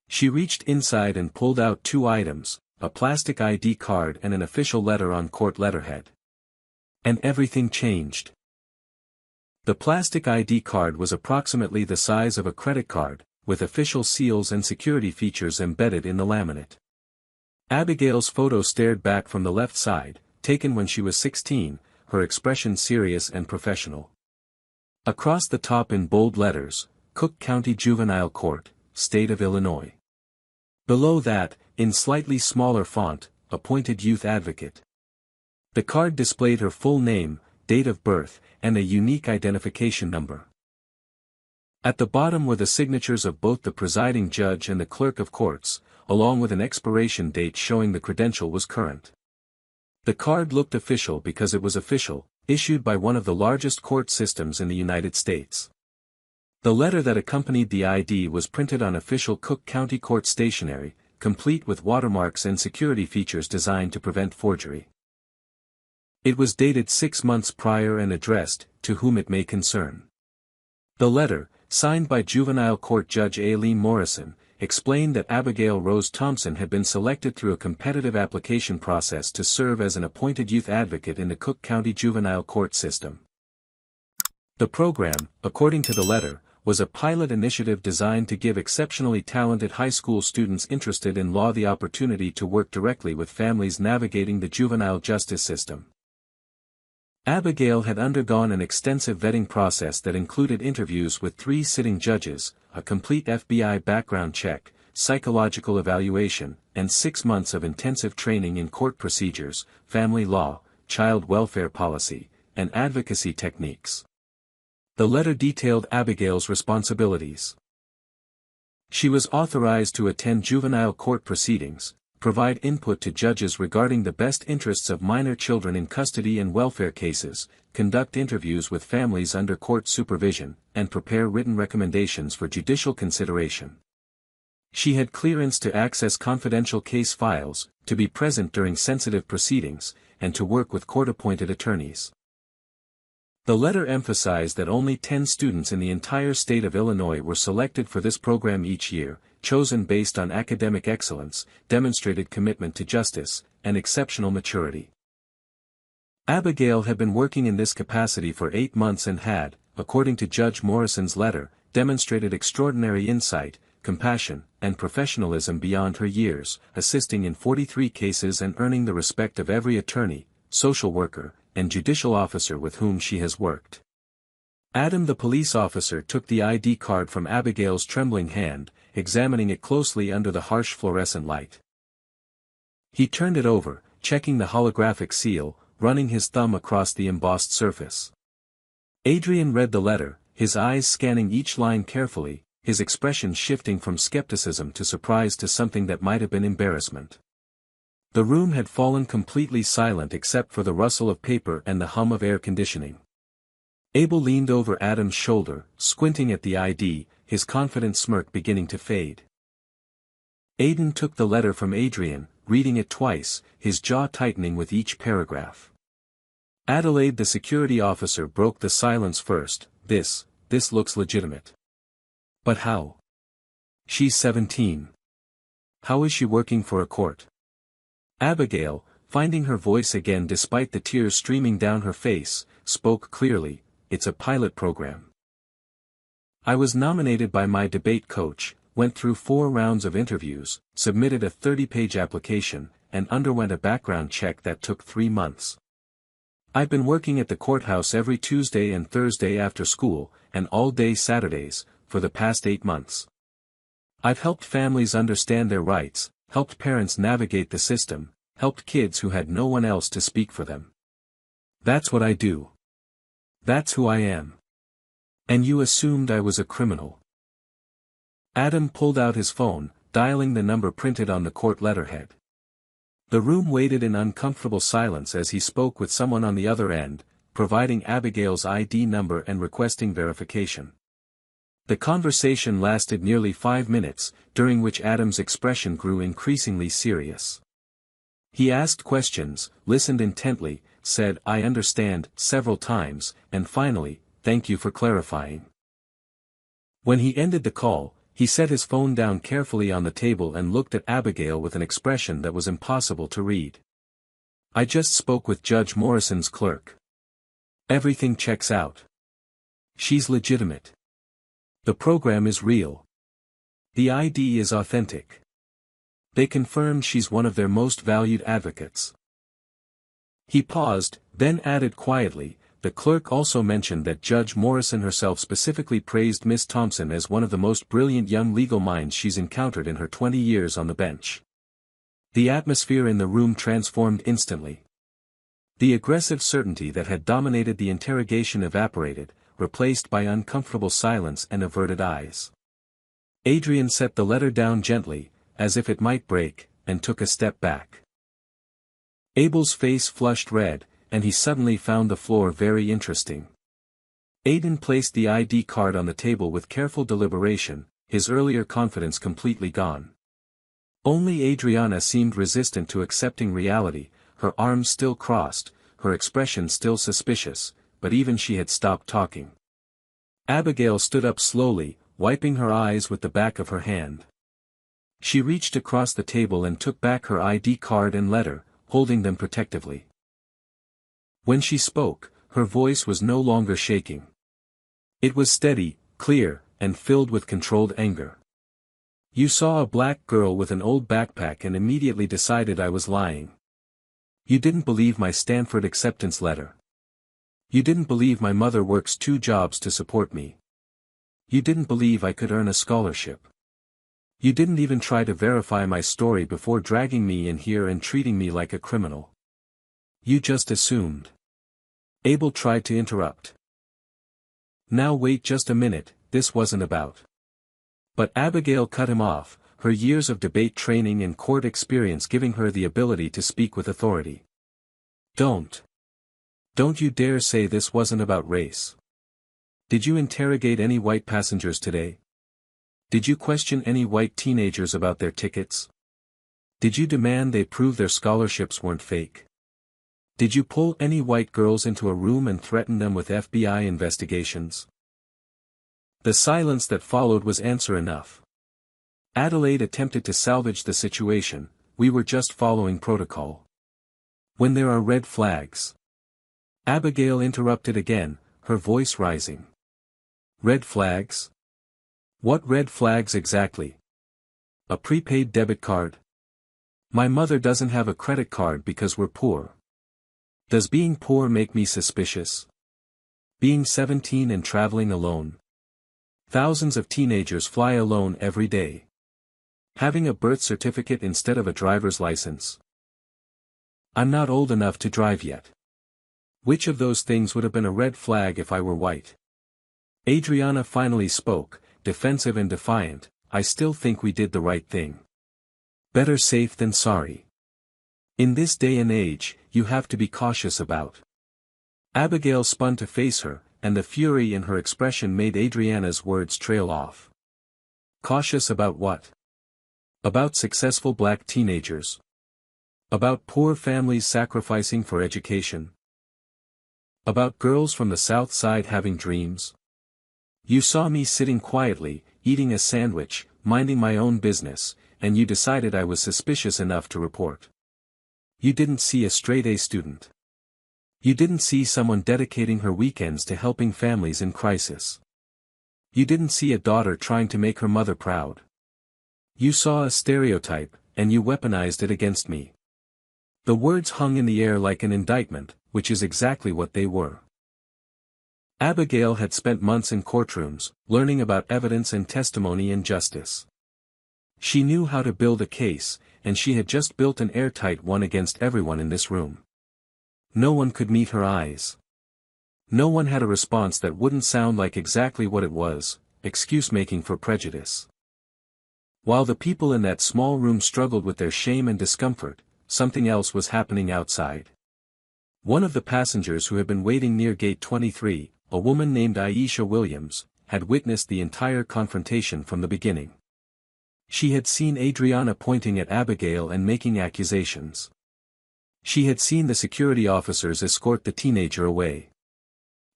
She reached inside and pulled out 2 items, a plastic ID card and an official letter on court letterhead. And everything changed. The plastic ID card was approximately the size of a credit card, with official seals and security features embedded in the laminate. Abigail's photo stared back from the left side, taken when she was 16, her expression serious and professional. Across the top in bold letters, Cook County Juvenile Court, State of Illinois. Below that, in slightly smaller font, Appointed Youth Advocate. The card displayed her full name, date of birth, and a unique identification number. At the bottom were the signatures of both the presiding judge and the clerk of courts, along with an expiration date showing the credential was current. The card looked official because it was official, issued by one of the largest court systems in the United States. The letter that accompanied the ID was printed on official Cook County Court stationery, complete with watermarks and security features designed to prevent forgery. It was dated 6 months prior and addressed, "To whom it may concern." The letter, signed by juvenile court judge Aileen Morrison, explained that Abigail Rose Thompson had been selected through a competitive application process to serve as an appointed youth advocate in the Cook County juvenile court system. The program, according to the letter, was a pilot initiative designed to give exceptionally talented high school students interested in law the opportunity to work directly with families navigating the juvenile justice system. Abigail had undergone an extensive vetting process that included interviews with 3 sitting judges, a complete FBI background check, psychological evaluation, and 6 months of intensive training in court procedures, family law, child welfare policy, and advocacy techniques. The letter detailed Abigail's responsibilities. She was authorized to attend juvenile court proceedings, provide input to judges regarding the best interests of minor children in custody and welfare cases, conduct interviews with families under court supervision, and prepare written recommendations for judicial consideration. She had clearance to access confidential case files, to be present during sensitive proceedings, and to work with court-appointed attorneys. The letter emphasized that only 10 students in the entire state of Illinois were selected for this program each year, chosen based on academic excellence, demonstrated commitment to justice, and exceptional maturity. Abigail had been working in this capacity for 8 months and had, according to Judge Morrison's letter, demonstrated extraordinary insight, compassion, and professionalism beyond her years, assisting in 43 cases and earning the respect of every attorney, social worker, and judicial officer with whom she has worked. Adam the police officer took the ID card from Abigail's trembling hand, examining it closely under the harsh fluorescent light. He turned it over, checking the holographic seal, running his thumb across the embossed surface. Adrian read the letter, his eyes scanning each line carefully, his expression shifting from skepticism to surprise to something that might have been embarrassment. The room had fallen completely silent except for the rustle of paper and the hum of air conditioning. Abel leaned over Adam's shoulder, squinting at the ID, his confident smirk beginning to fade. Aiden took the letter from Adrian, reading it twice, his jaw tightening with each paragraph. Adelaide the security officer broke the silence first. This looks legitimate. But how? She's 17. How is she working for a court? Abigail, finding her voice again despite the tears streaming down her face, spoke clearly. It's a pilot program. I was nominated by my debate coach, went through 4 rounds of interviews, submitted a 30-page application, and underwent a background check that took 3 months. I've been working at the courthouse every Tuesday and Thursday after school, and all day Saturdays, for the past 8 months. I've helped families understand their rights, helped parents navigate the system, helped kids who had no one else to speak for them. That's what I do. That's who I am. And you assumed I was a criminal. Adam pulled out his phone, dialing the number printed on the court letterhead. The room waited in uncomfortable silence as he spoke with someone on the other end, providing Abigail's ID number and requesting verification. The conversation lasted nearly 5 minutes, during which Adam's expression grew increasingly serious. He asked questions, listened intently, said "I understand" several times, and finally, "Thank you for clarifying." When he ended the call, he set his phone down carefully on the table and looked at Abigail with an expression that was impossible to read. "I just spoke with Judge Morrison's clerk. Everything checks out. She's legitimate. The program is real. The ID is authentic. They confirmed she's one of their most valued advocates." He paused, then added quietly, "The clerk also mentioned that Judge Morrison herself specifically praised Miss Thompson as one of the most brilliant young legal minds she's encountered in her 20 years on the bench." The atmosphere in the room transformed instantly. The aggressive certainty that had dominated the interrogation evaporated, replaced by uncomfortable silence and averted eyes. Adrian set the letter down gently, as if it might break, and took a step back. Abel's face flushed red, and he suddenly found the floor very interesting. Aiden placed the ID card on the table with careful deliberation, his earlier confidence completely gone. Only Adriana seemed resistant to accepting reality, her arms still crossed, her expression still suspicious, but even she had stopped talking. Abigail stood up slowly, wiping her eyes with the back of her hand. She reached across the table and took back her ID card and letter, holding them protectively. When she spoke, her voice was no longer shaking. It was steady, clear, and filled with controlled anger. "You saw a black girl with an old backpack and immediately decided I was lying. You didn't believe my Stanford acceptance letter. You didn't believe my mother works 2 jobs to support me. You didn't believe I could earn a scholarship. You didn't even try to verify my story before dragging me in here and treating me like a criminal. You just assumed." Abel tried to interrupt. "Now wait just a minute, this wasn't about." But Abigail cut him off, her years of debate training and court experience giving her the ability to speak with authority. Don't you dare say this wasn't about race. Did you interrogate any white passengers today? Did you question any white teenagers about their tickets? Did you demand they prove their scholarships weren't fake? Did you pull any white girls into a room and threaten them with FBI investigations? The silence that followed was answer enough. Adelaide attempted to salvage the situation. "We were just following protocol. When there are red flags." Abigail interrupted again, her voice rising. "Red flags? What red flags exactly? A prepaid debit card? My mother doesn't have a credit card because we're poor. Does being poor make me suspicious? Being 17 and traveling alone? Thousands of teenagers fly alone every day. Having a birth certificate instead of a driver's license? I'm not old enough to drive yet. Which of those things would have been a red flag if I were white?" Adriana finally spoke, defensive and defiant. "I still think we did the right thing. Better safe than sorry. In this day and age, you have to be cautious about." Abigail spun to face her, and the fury in her expression made Adriana's words trail off. "Cautious about what? About successful black teenagers? About poor families sacrificing for education? About girls from the South Side having dreams? You saw me sitting quietly, eating a sandwich, minding my own business, and you decided I was suspicious enough to report. You didn't see a straight-A student. You didn't see someone dedicating her weekends to helping families in crisis. You didn't see a daughter trying to make her mother proud. You saw a stereotype, and you weaponized it against me." The words hung in the air like an indictment, which is exactly what they were. Abigail had spent months in courtrooms, learning about evidence and testimony and justice. She knew how to build a case, and she had just built an airtight one against everyone in this room. No one could meet her eyes. No one had a response that wouldn't sound like exactly what it was, excuse-making for prejudice. While the people in that small room struggled with their shame and discomfort, something else was happening outside. One of the passengers who had been waiting near gate 23, a woman named Aisha Williams, had witnessed the entire confrontation from the beginning. She had seen Adriana pointing at Abigail and making accusations. She had seen the security officers escort the teenager away.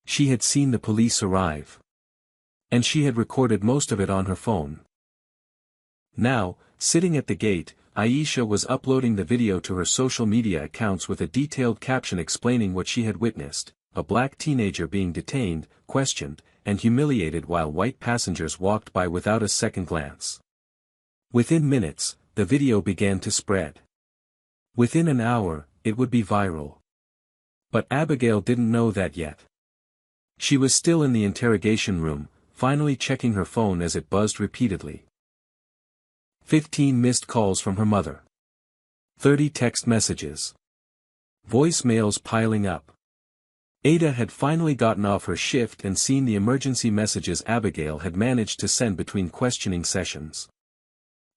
She had seen the police arrive. And she had recorded most of it on her phone. Now, sitting at the gate, Aisha was uploading the video to her social media accounts with a detailed caption explaining what she had witnessed: a black teenager being detained, questioned, and humiliated while white passengers walked by without a second glance. Within minutes, the video began to spread. Within an hour, it would be viral. But Abigail didn't know that yet. She was still in the interrogation room, finally checking her phone as it buzzed repeatedly. 15 missed calls from her mother. 30 text messages. Voicemails piling up. Ada had finally gotten off her shift and seen the emergency messages Abigail had managed to send between questioning sessions.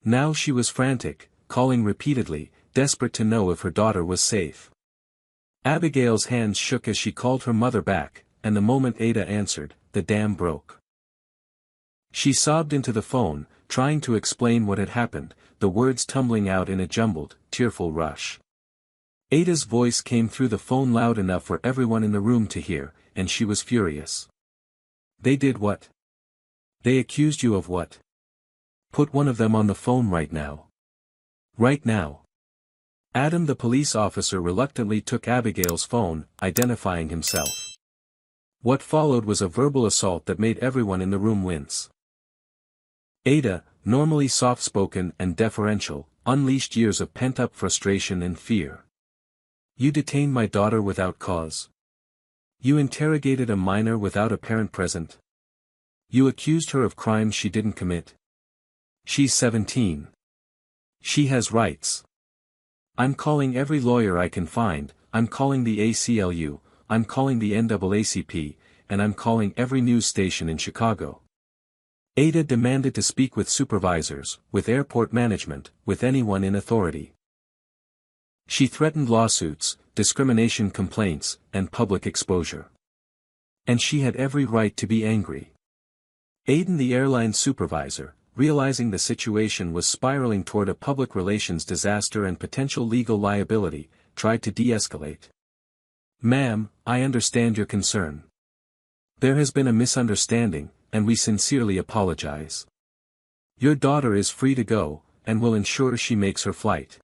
Now she was frantic, calling repeatedly, desperate to know if her daughter was safe. Abigail's hands shook as she called her mother back, and the moment Ada answered, the dam broke. She sobbed into the phone, trying to explain what had happened, the words tumbling out in a jumbled, tearful rush. Ada's voice came through the phone loud enough for everyone in the room to hear, and she was furious. They did what? They accused you of what? Put one of them on the phone right now. Right now. Adam, the police officer, reluctantly took Abigail's phone, identifying himself. What followed was a verbal assault that made everyone in the room wince. Ada, normally soft-spoken and deferential, unleashed years of pent-up frustration and fear. You detained my daughter without cause. You interrogated a minor without a parent present. You accused her of crimes she didn't commit. She's 17. She has rights. I'm calling every lawyer I can find, I'm calling the ACLU, I'm calling the NAACP, and I'm calling every news station in Chicago. Ada demanded to speak with supervisors, with airport management, with anyone in authority. She threatened lawsuits, discrimination complaints, and public exposure. And she had every right to be angry. Aiden, the airline supervisor, realizing the situation was spiraling toward a public relations disaster and potential legal liability, tried to de-escalate. Ma'am, I understand your concern. There has been a misunderstanding, and we sincerely apologize. Your daughter is free to go, and will ensure she makes her flight.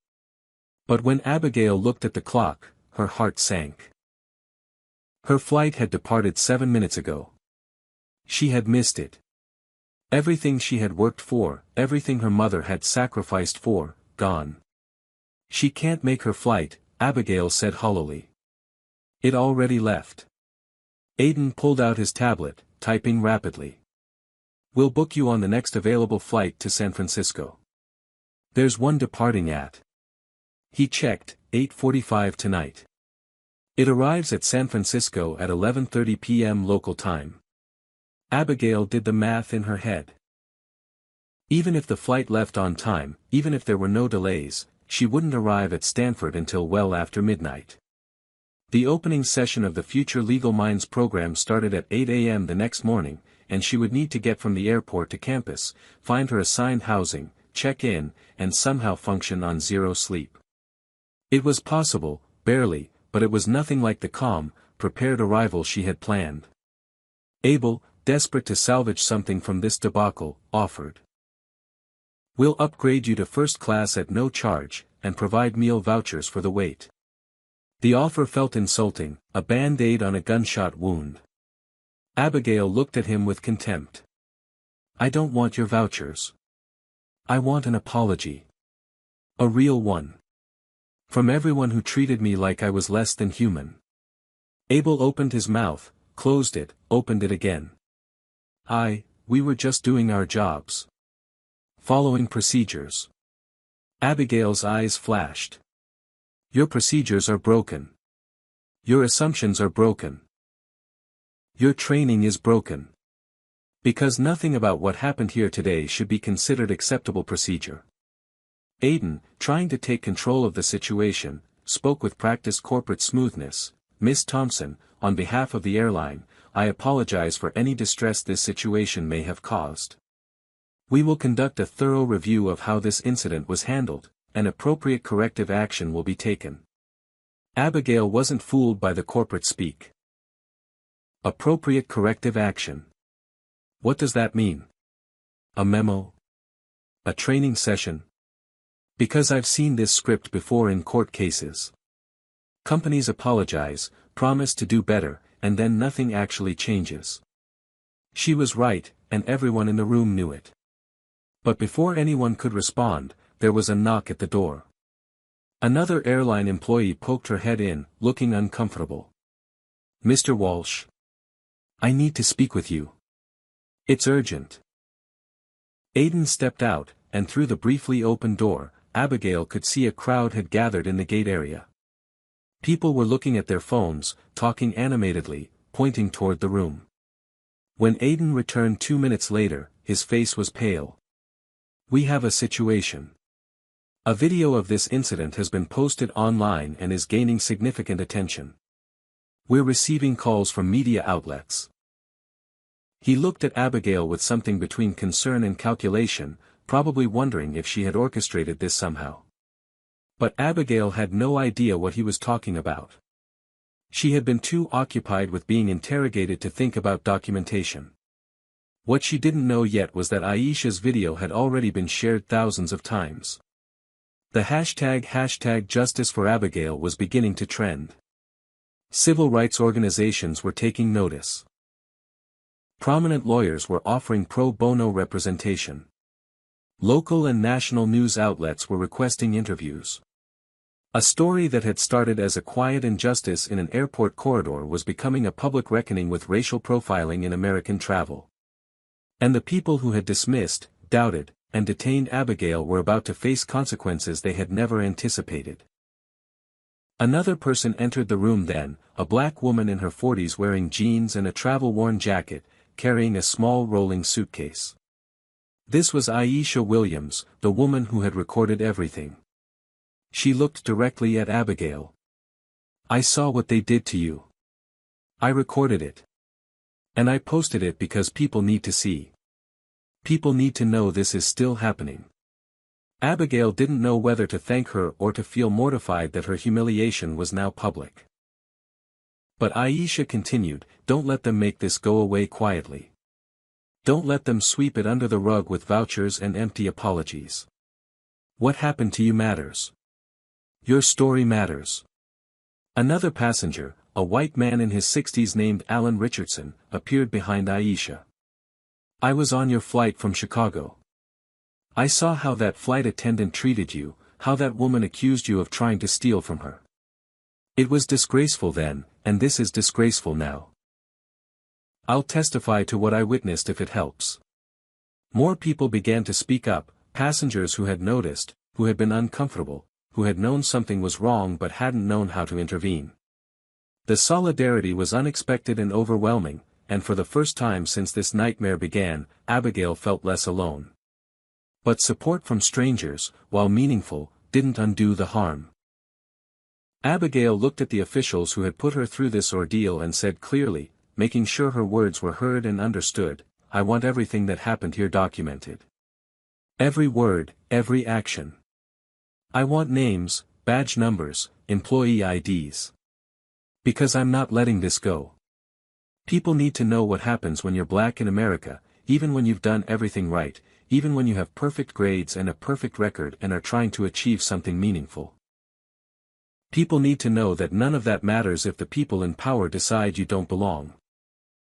But when Abigail looked at the clock, her heart sank. Her flight had departed 7 minutes ago. She had missed it. Everything she had worked for, everything her mother had sacrificed for, gone. She can't make her flight, Abigail said hollowly. It already left. Aiden pulled out his tablet, typing rapidly. We'll book you on the next available flight to San Francisco. There's one departing at. He checked, 8:45 tonight. It arrives at San Francisco at 11:30 p.m. local time. Abigail did the math in her head. Even if the flight left on time, even if there were no delays, she wouldn't arrive at Stanford until well after midnight. The opening session of the Future Legal Minds program started at 8 a.m. the next morning, and she would need to get from the airport to campus, find her assigned housing, check in, and somehow function on zero sleep. It was possible, barely, but it was nothing like the calm, prepared arrival she had planned. Abel, desperate to salvage something from this debacle, offered. We'll upgrade you to first class at no charge, and provide meal vouchers for the wait. The offer felt insulting, a band-aid on a gunshot wound. Abigail looked at him with contempt. I don't want your vouchers. I want an apology. A real one. From everyone who treated me like I was less than human. Abel opened his mouth, closed it, opened it again. We were just doing our jobs. Following procedures. Abigail's eyes flashed. Your procedures are broken. Your assumptions are broken. Your training is broken. Because nothing about what happened here today should be considered acceptable procedure. Aiden, trying to take control of the situation, spoke with practiced corporate smoothness. Miss Thompson, on behalf of the airline, I apologize for any distress this situation may have caused. We will conduct a thorough review of how this incident was handled, and appropriate corrective action will be taken. Abigail wasn't fooled by the corporate speak. Appropriate corrective action. What does that mean? A memo? A training session? Because I've seen this script before in court cases. Companies apologize, promise to do better, and then nothing actually changes. She was right, and everyone in the room knew it. But before anyone could respond, there was a knock at the door. Another airline employee poked her head in, looking uncomfortable. Mr. Walsh. I need to speak with you. It's urgent. Aiden stepped out, and through the briefly opened door, Abigail could see a crowd had gathered in the gate area. People were looking at their phones, talking animatedly, pointing toward the room. When Aiden returned 2 minutes later, his face was pale. We have a situation. A video of this incident has been posted online and is gaining significant attention. We're receiving calls from media outlets. He looked at Abigail with something between concern and calculation, probably wondering if she had orchestrated this somehow. But Abigail had no idea what he was talking about. She had been too occupied with being interrogated to think about documentation. What she didn't know yet was that Aisha's video had already been shared thousands of times. The hashtag Justice for Abigail was beginning to trend. Civil rights organizations were taking notice. Prominent lawyers were offering pro bono representation. Local and national news outlets were requesting interviews. A story that had started as a quiet injustice in an airport corridor was becoming a public reckoning with racial profiling in American travel. And the people who had dismissed, doubted, and detained Abigail were about to face consequences they had never anticipated. Another person entered the room then, a black woman in her 40s wearing jeans and a travel-worn jacket, carrying a small rolling suitcase. This was Aisha Williams, the woman who had recorded everything. She looked directly at Abigail. "I saw what they did to you. I recorded it. And I posted it because people need to see. People need to know this is still happening." Abigail didn't know whether to thank her or to feel mortified that her humiliation was now public. But Aisha continued, "Don't let them make this go away quietly. Don't let them sweep it under the rug with vouchers and empty apologies. What happened to you matters. Your story matters." Another passenger, a white man in his 60s named Alan Richardson, appeared behind Aisha. "I was on your flight from Chicago. I saw how that flight attendant treated you, how that woman accused you of trying to steal from her. It was disgraceful then, and this is disgraceful now. I'll testify to what I witnessed if it helps." More people began to speak up, passengers who had noticed, who had been uncomfortable, who had known something was wrong but hadn't known how to intervene. The solidarity was unexpected and overwhelming, and for the first time since this nightmare began, Abigail felt less alone. But support from strangers, while meaningful, didn't undo the harm. Abigail looked at the officials who had put her through this ordeal and said clearly, making sure her words were heard and understood, "I want everything that happened here documented. Every word, every action. I want names, badge numbers, employee IDs. Because I'm not letting this go. People need to know what happens when you're black in America, even when you've done everything right, even when you have perfect grades and a perfect record and are trying to achieve something meaningful. People need to know that none of that matters if the people in power decide you don't belong."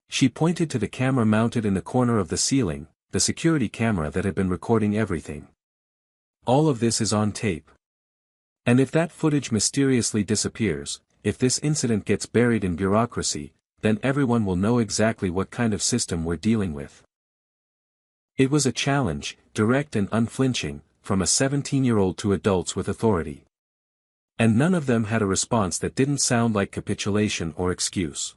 She pointed to the camera mounted in the corner of the ceiling, the security camera that had been recording everything. "All of this is on tape. And if that footage mysteriously disappears, if this incident gets buried in bureaucracy, then everyone will know exactly what kind of system we're dealing with." It was a challenge, direct and unflinching, from a 17-year-old to adults with authority. And none of them had a response that didn't sound like capitulation or excuse.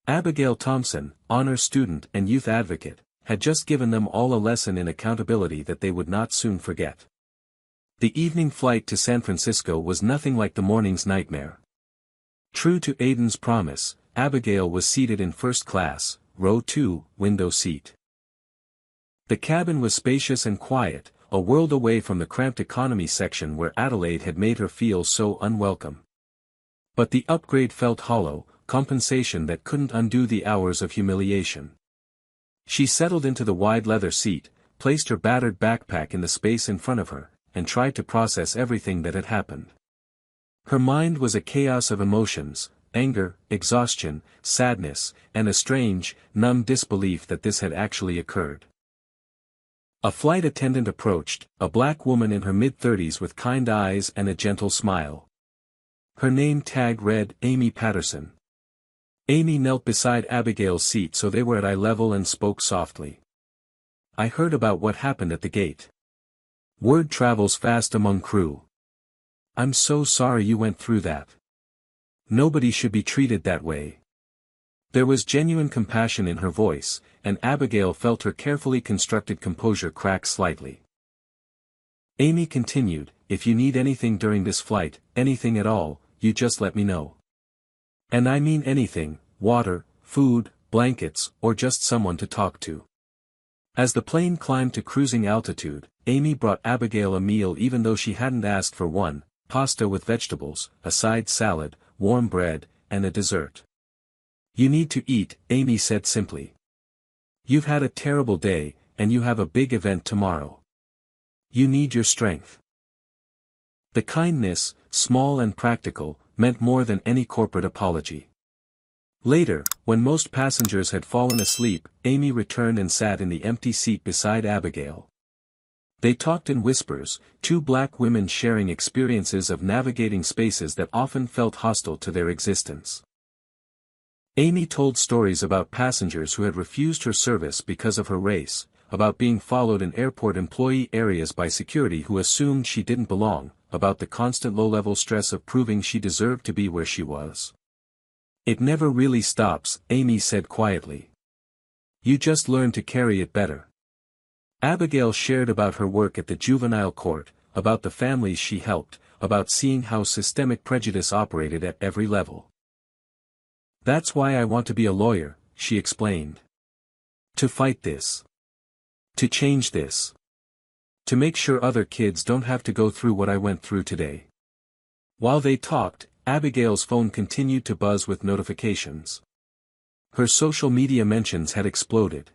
Abigail Thompson, honor student and youth advocate, had just given them all a lesson in accountability that they would not soon forget. The evening flight to San Francisco was nothing like the morning's nightmare. True to Aiden's promise, Abigail was seated in first class, row 2, window seat. The cabin was spacious and quiet, a world away from the cramped economy section where Adelaide had made her feel so unwelcome. But the upgrade felt hollow, compensation that couldn't undo the hours of humiliation. She settled into the wide leather seat, placed her battered backpack in the space in front of her, and tried to process everything that had happened. Her mind was a chaos of emotions, anger, exhaustion, sadness, and a strange, numb disbelief that this had actually occurred. A flight attendant approached, a black woman in her mid-30s with kind eyes and a gentle smile. Her name tag read Amy Patterson. Amy knelt beside Abigail's seat so they were at eye level and spoke softly. "I heard about what happened at the gate. Word travels fast among crew. I'm so sorry you went through that. Nobody should be treated that way." There was genuine compassion in her voice, and Abigail felt her carefully constructed composure crack slightly. Amy continued, "If you need anything during this flight, anything at all, you just let me know. And I mean anything, water, food, blankets, or just someone to talk to." As the plane climbed to cruising altitude, Amy brought Abigail a meal even though she hadn't asked for one, pasta with vegetables, a side salad, warm bread, and a dessert. "You need to eat," Amy said simply. You've had a terrible day, and you have a big event tomorrow. You need your strength. The kindness, small and practical, meant more than any corporate apology. Later, when most passengers had fallen asleep, Amy returned and sat in the empty seat beside Abigail. They talked in whispers, two black women sharing experiences of navigating spaces that often felt hostile to their existence. Amy told stories about passengers who had refused her service because of her race, about being followed in airport employee areas by security who assumed she didn't belong, about the constant low-level stress of proving she deserved to be where she was. It never really stops, Amy said quietly. You just learn to carry it better. Abigail shared about her work at the juvenile court, about the families she helped, about seeing how systemic prejudice operated at every level. That's why I want to be a lawyer, she explained. To fight this. To change this. To make sure other kids don't have to go through what I went through today. While they talked, Abigail's phone continued to buzz with notifications. Her social media mentions had exploded.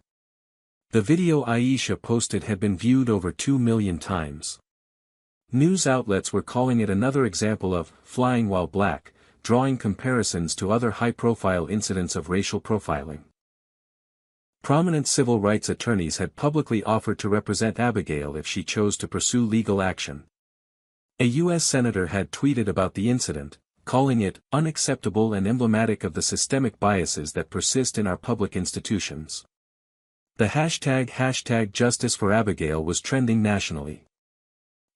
The video Aisha posted had been viewed over 2 million times. News outlets were calling it another example of flying while black, drawing comparisons to other high-profile incidents of racial profiling. Prominent civil rights attorneys had publicly offered to represent Abigail if she chose to pursue legal action. A U.S. senator had tweeted about the incident, calling it unacceptable and emblematic of the systemic biases that persist in our public institutions. The hashtag Justice for Abigail was trending nationally.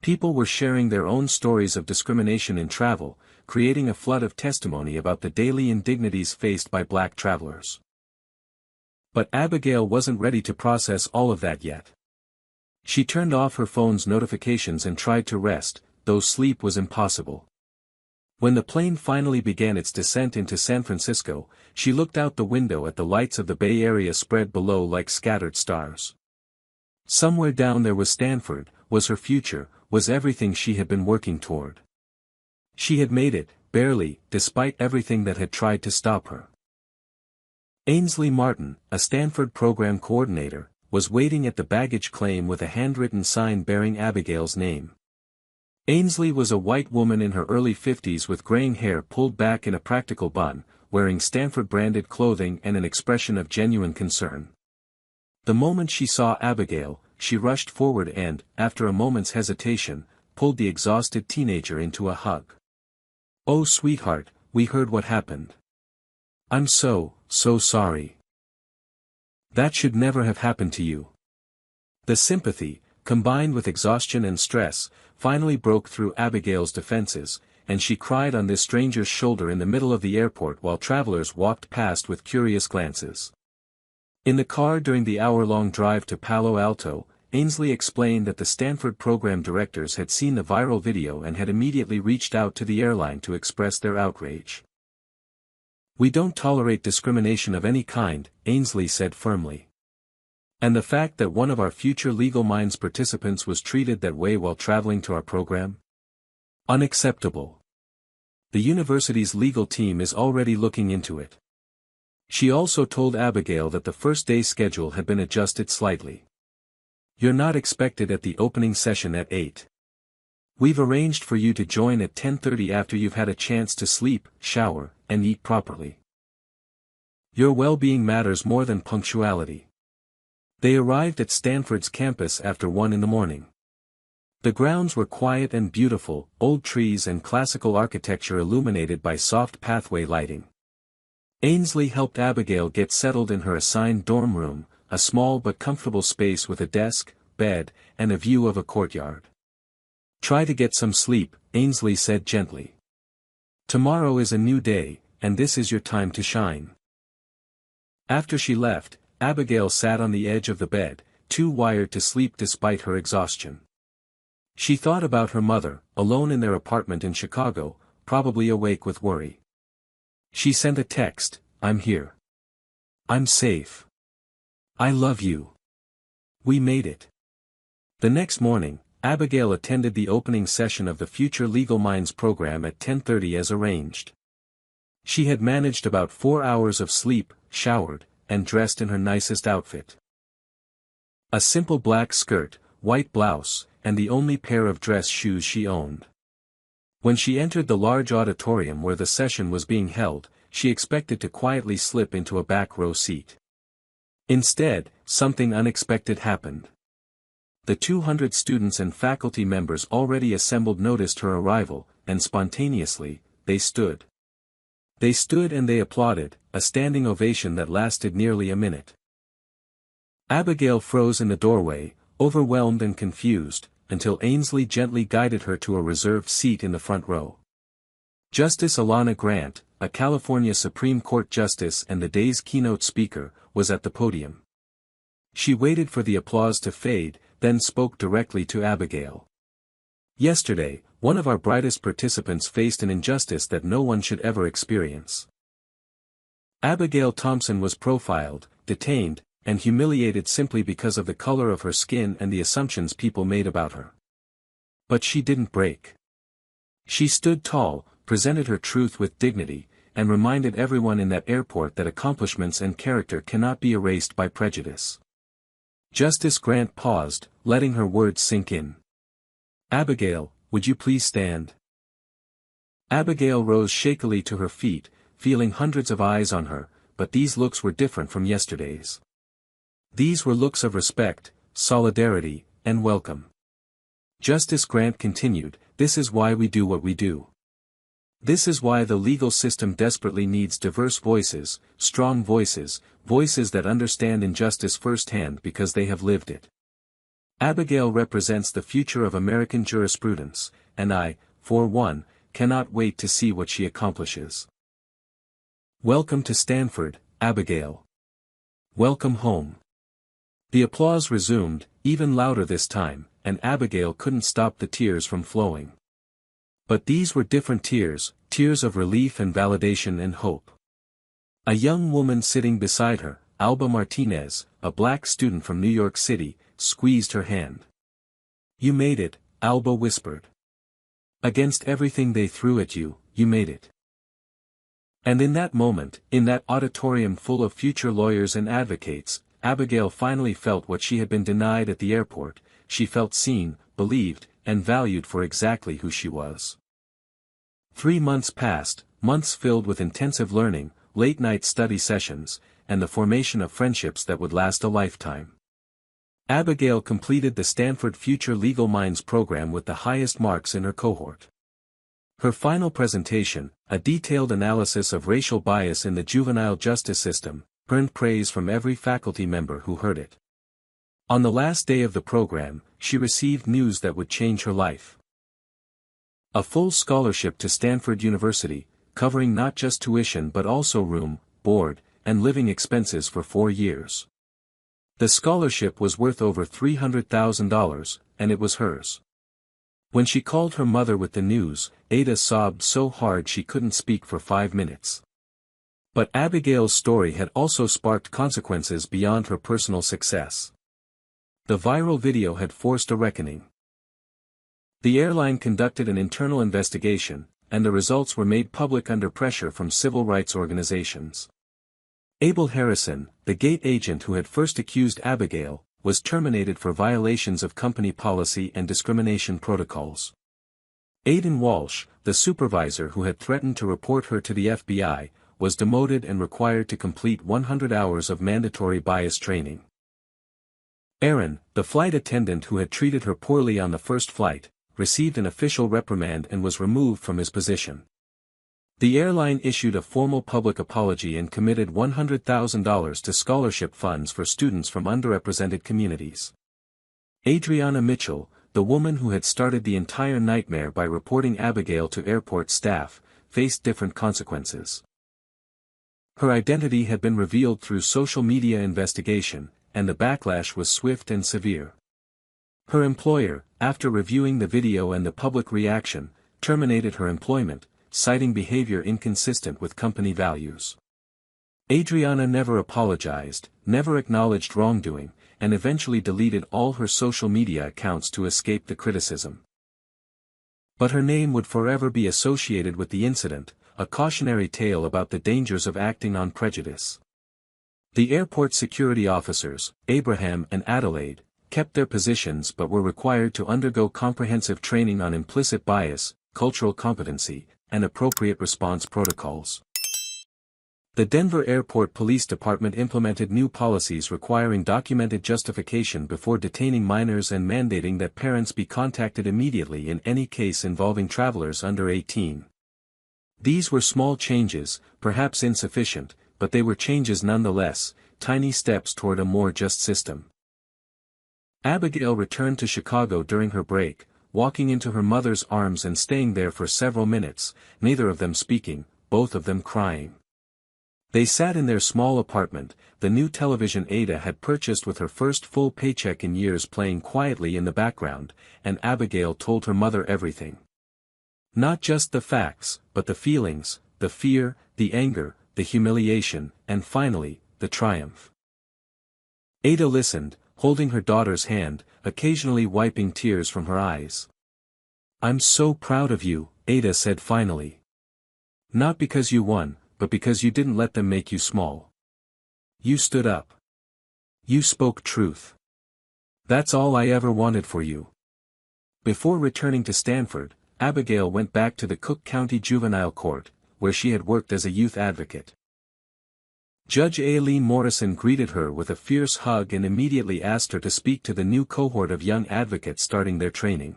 People were sharing their own stories of discrimination in travel, creating a flood of testimony about the daily indignities faced by black travelers. But Abigail wasn't ready to process all of that yet. She turned off her phone's notifications and tried to rest, though sleep was impossible. When the plane finally began its descent into San Francisco, she looked out the window at the lights of the Bay Area spread below like scattered stars. Somewhere down there was Stanford, was her future, was everything she had been working toward. She had made it, barely, despite everything that had tried to stop her. Ainsley Martin, a Stanford program coordinator, was waiting at the baggage claim with a handwritten sign bearing Abigail's name. Ainsley was a white woman in her early 50s with graying hair pulled back in a practical bun, wearing Stanford-branded clothing and an expression of genuine concern. The moment she saw Abigail, she rushed forward and, after a moment's hesitation, pulled the exhausted teenager into a hug. "Oh sweetheart, we heard what happened. I'm so sorry. That should never have happened to you." The sympathy, combined with exhaustion and stress, finally broke through Abigail's defenses, and she cried on this stranger's shoulder in the middle of the airport while travelers walked past with curious glances. In the car during the hour-long drive to Palo Alto, Ainsley explained that the Stanford program directors had seen the viral video and had immediately reached out to the airline to express their outrage. "We don't tolerate discrimination of any kind," Ainsley said firmly. "And the fact that one of our future Legal Minds participants was treated that way while traveling to our program? Unacceptable. The university's legal team is already looking into it." She also told Abigail that the first day schedule had been adjusted slightly. "You're not expected at the opening session at 8. We've arranged for you to join at 10:30 after you've had a chance to sleep, shower, and eat properly. Your well-being matters more than punctuality." They arrived at Stanford's campus after 1 in the morning. The grounds were quiet and beautiful, old trees and classical architecture illuminated by soft pathway lighting. Ainsley helped Abigail get settled in her assigned dorm room, a small but comfortable space with a desk, bed, and a view of a courtyard. "Try to get some sleep," Ainsley said gently. "Tomorrow is a new day, and this is your time to shine." After she left, Abigail sat on the edge of the bed, too wired to sleep despite her exhaustion. She thought about her mother, alone in their apartment in Chicago, probably awake with worry. She sent a text, "I'm here. I'm safe. I love you. We made it." The next morning, Abigail attended the opening session of the Future Legal Minds program at 10:30 as arranged. She had managed about 4 hours of sleep, showered, and dressed in her nicest outfit. A simple black skirt, white blouse, and the only pair of dress shoes she owned. When she entered the large auditorium where the session was being held, she expected to quietly slip into a back row seat. Instead, something unexpected happened. The 200 students and faculty members already assembled noticed her arrival, and spontaneously, they stood. They stood and they applauded, a standing ovation that lasted nearly a minute. Abigail froze in the doorway, overwhelmed and confused, until Ainsley gently guided her to a reserved seat in the front row. Justice Alana Grant, a California Supreme Court justice and the day's keynote speaker, was at the podium. She waited for the applause to fade, then spoke directly to Abigail. Yesterday, one of our brightest participants faced an injustice that no one should ever experience. Abigail Thompson was profiled, detained, and humiliated simply because of the color of her skin and the assumptions people made about her. But she didn't break. She stood tall, presented her truth with dignity, and reminded everyone in that airport that accomplishments and character cannot be erased by prejudice. Justice Grant paused, letting her words sink in. "Abigail, would you please stand?" Abigail rose shakily to her feet, feeling hundreds of eyes on her, but these looks were different from yesterday's. These were looks of respect, solidarity, and welcome. Justice Grant continued, "This is why we do what we do. This is why the legal system desperately needs diverse voices, strong voices, voices that understand injustice firsthand because they have lived it. Abigail represents the future of American jurisprudence, and I, for one, cannot wait to see what she accomplishes. Welcome to Stanford, Abigail. Welcome home." The applause resumed, even louder this time, and Abigail couldn't stop the tears from flowing. But these were different tears, tears of relief and validation and hope. A young woman sitting beside her, Alba Martinez, a black student from New York City, squeezed her hand. "You made it," Alba whispered. "Against everything they threw at you, you made it." And in that moment, in that auditorium full of future lawyers and advocates, Abigail finally felt what she had been denied at the airport. She felt seen, believed, and valued for exactly who she was. 3 months passed, months filled with intensive learning, late-night study sessions, and the formation of friendships that would last a lifetime. Abigail completed the Stanford Future Legal Minds program with the highest marks in her cohort. Her final presentation, a detailed analysis of racial bias in the juvenile justice system, earned praise from every faculty member who heard it. On the last day of the program, she received news that would change her life. A full scholarship to Stanford University, covering not just tuition but also room, board, and living expenses for 4 years. The scholarship was worth over $300,000, and it was hers. When she called her mother with the news, Ada sobbed so hard she couldn't speak for 5 minutes. But Abigail's story had also sparked consequences beyond her personal success. The viral video had forced a reckoning. The airline conducted an internal investigation, and the results were made public under pressure from civil rights organizations. Abel Harrison, the gate agent who had first accused Abigail, was terminated for violations of company policy and discrimination protocols. Aidan Walsh, the supervisor who had threatened to report her to the FBI, was demoted and required to complete 100 hours of mandatory bias training. Aaron, the flight attendant who had treated her poorly on the first flight, received an official reprimand and was removed from his position. The airline issued a formal public apology and committed $100,000 to scholarship funds for students from underrepresented communities. Adriana Mitchell, the woman who had started the entire nightmare by reporting Abigail to airport staff, faced different consequences. Her identity had been revealed through social media investigation, and the backlash was swift and severe. Her employer, after reviewing the video and the public reaction, terminated her employment, citing behavior inconsistent with company values. Adriana never apologized, never acknowledged wrongdoing, and eventually deleted all her social media accounts to escape the criticism. But her name would forever be associated with the incident, a cautionary tale about the dangers of acting on prejudice. The airport security officers, Abraham and Adelaide, kept their positions but were required to undergo comprehensive training on implicit bias, cultural competency, and appropriate response protocols. The Denver Airport Police Department implemented new policies requiring documented justification before detaining minors and mandating that parents be contacted immediately in any case involving travelers under 18. These were small changes, perhaps insufficient, but they were changes nonetheless, tiny steps toward a more just system. Abigail returned to Chicago during her break, walking into her mother's arms and staying there for several minutes, neither of them speaking, both of them crying. They sat in their small apartment, the new television Ada had purchased with her first full paycheck in years playing quietly in the background, and Abigail told her mother everything. Not just the facts, but the feelings, the fear, the anger, the humiliation, and finally, the triumph. Ada listened, holding her daughter's hand, occasionally wiping tears from her eyes. "I'm so proud of you," Ada said finally. "Not because you won, but because you didn't let them make you small. You stood up. You spoke truth. That's all I ever wanted for you." Before returning to Stanford, Abigail went back to the Cook County Juvenile Court, where she had worked as a youth advocate. Judge Aileen Morrison greeted her with a fierce hug and immediately asked her to speak to the new cohort of young advocates starting their training.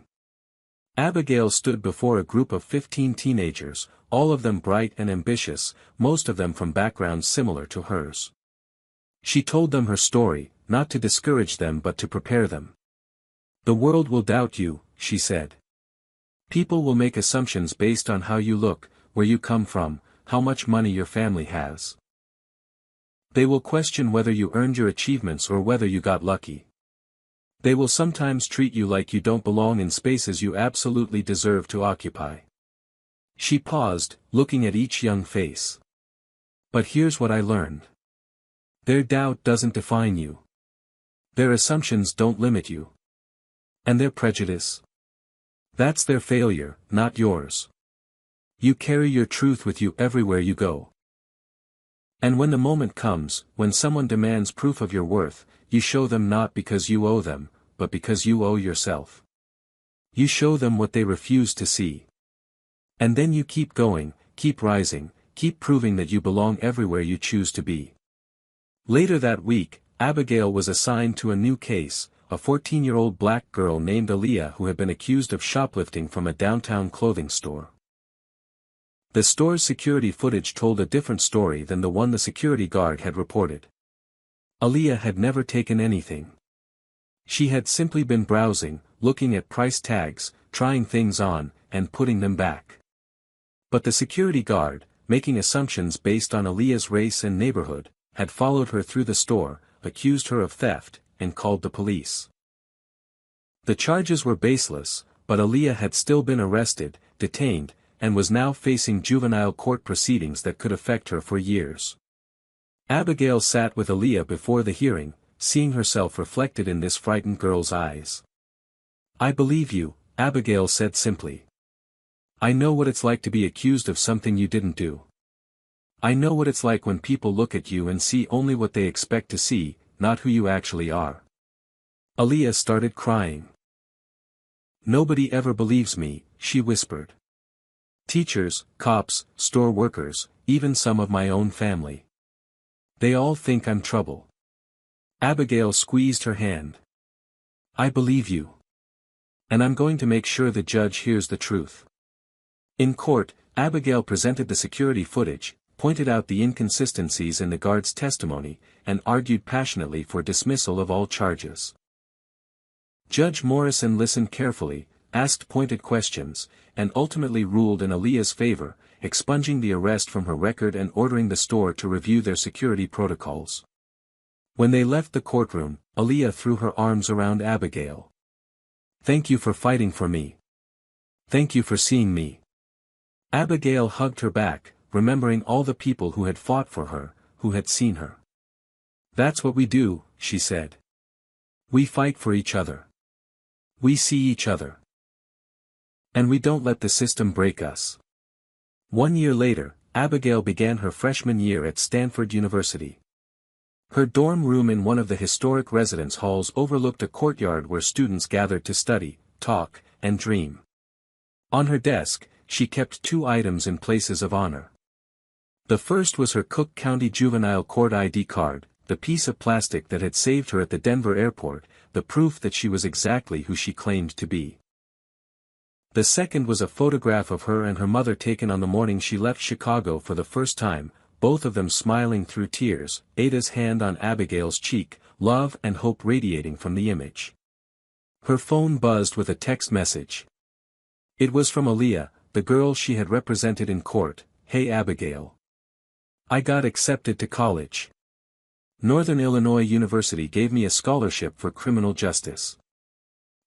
Abigail stood before a group of 15 teenagers, all of them bright and ambitious, most of them from backgrounds similar to hers. She told them her story, not to discourage them but to prepare them. "The world will doubt you," she said. "People will make assumptions based on how you look, where you come from, how much money your family has. They will question whether you earned your achievements or whether you got lucky. They will sometimes treat you like you don't belong in spaces you absolutely deserve to occupy." She paused, looking at each young face. "But here's what I learned. Their doubt doesn't define you. Their assumptions don't limit you. And their prejudice? That's their failure, not yours. You carry your truth with you everywhere you go. And when the moment comes, when someone demands proof of your worth, you show them not because you owe them, but because you owe yourself. You show them what they refuse to see. And then you keep going, keep rising, keep proving that you belong everywhere you choose to be." Later that week, Abigail was assigned to a new case, a 14-year-old black girl named Aaliyah who had been accused of shoplifting from a downtown clothing store. The store's security footage told a different story than the one the security guard had reported. Aaliyah had never taken anything. She had simply been browsing, looking at price tags, trying things on, and putting them back. But the security guard, making assumptions based on Aaliyah's race and neighborhood, had followed her through the store, accused her of theft, and called the police. The charges were baseless, but Aaliyah had still been arrested, detained, and was now facing juvenile court proceedings that could affect her for years. Abigail sat with Aaliyah before the hearing, seeing herself reflected in this frightened girl's eyes. "I believe you," Abigail said simply. "I know what it's like to be accused of something you didn't do. I know what it's like when people look at you and see only what they expect to see, not who you actually are." Aaliyah started crying. "Nobody ever believes me," she whispered. "Teachers, cops, store workers, even some of my own family. They all think I'm trouble." Abigail squeezed her hand. "I believe you. And I'm going to make sure the judge hears the truth." In court, Abigail presented the security footage, pointed out the inconsistencies in the guard's testimony, and argued passionately for dismissal of all charges. Judge Morrison listened carefully, asked pointed questions, and ultimately ruled in Aaliyah's favor, expunging the arrest from her record and ordering the store to review their security protocols. When they left the courtroom, Aaliyah threw her arms around Abigail. "Thank you for fighting for me. Thank you for seeing me." Abigail hugged her back, remembering all the people who had fought for her, who had seen her. "That's what we do," she said. "We fight for each other. We see each other. And we don't let the system break us." 1 year later, Abigail began her freshman year at Stanford University. Her dorm room in one of the historic residence halls overlooked a courtyard where students gathered to study, talk, and dream. On her desk, she kept 2 items in places of honor. The first was her Cook County Juvenile Court ID card, the piece of plastic that had saved her at the Denver airport, the proof that she was exactly who she claimed to be. The second was a photograph of her and her mother taken on the morning she left Chicago for the first time, both of them smiling through tears, Ada's hand on Abigail's cheek, love and hope radiating from the image. Her phone buzzed with a text message. It was from Aaliyah, the girl she had represented in court. "Hey Abigail. I got accepted to college. Northern Illinois University gave me a scholarship for criminal justice.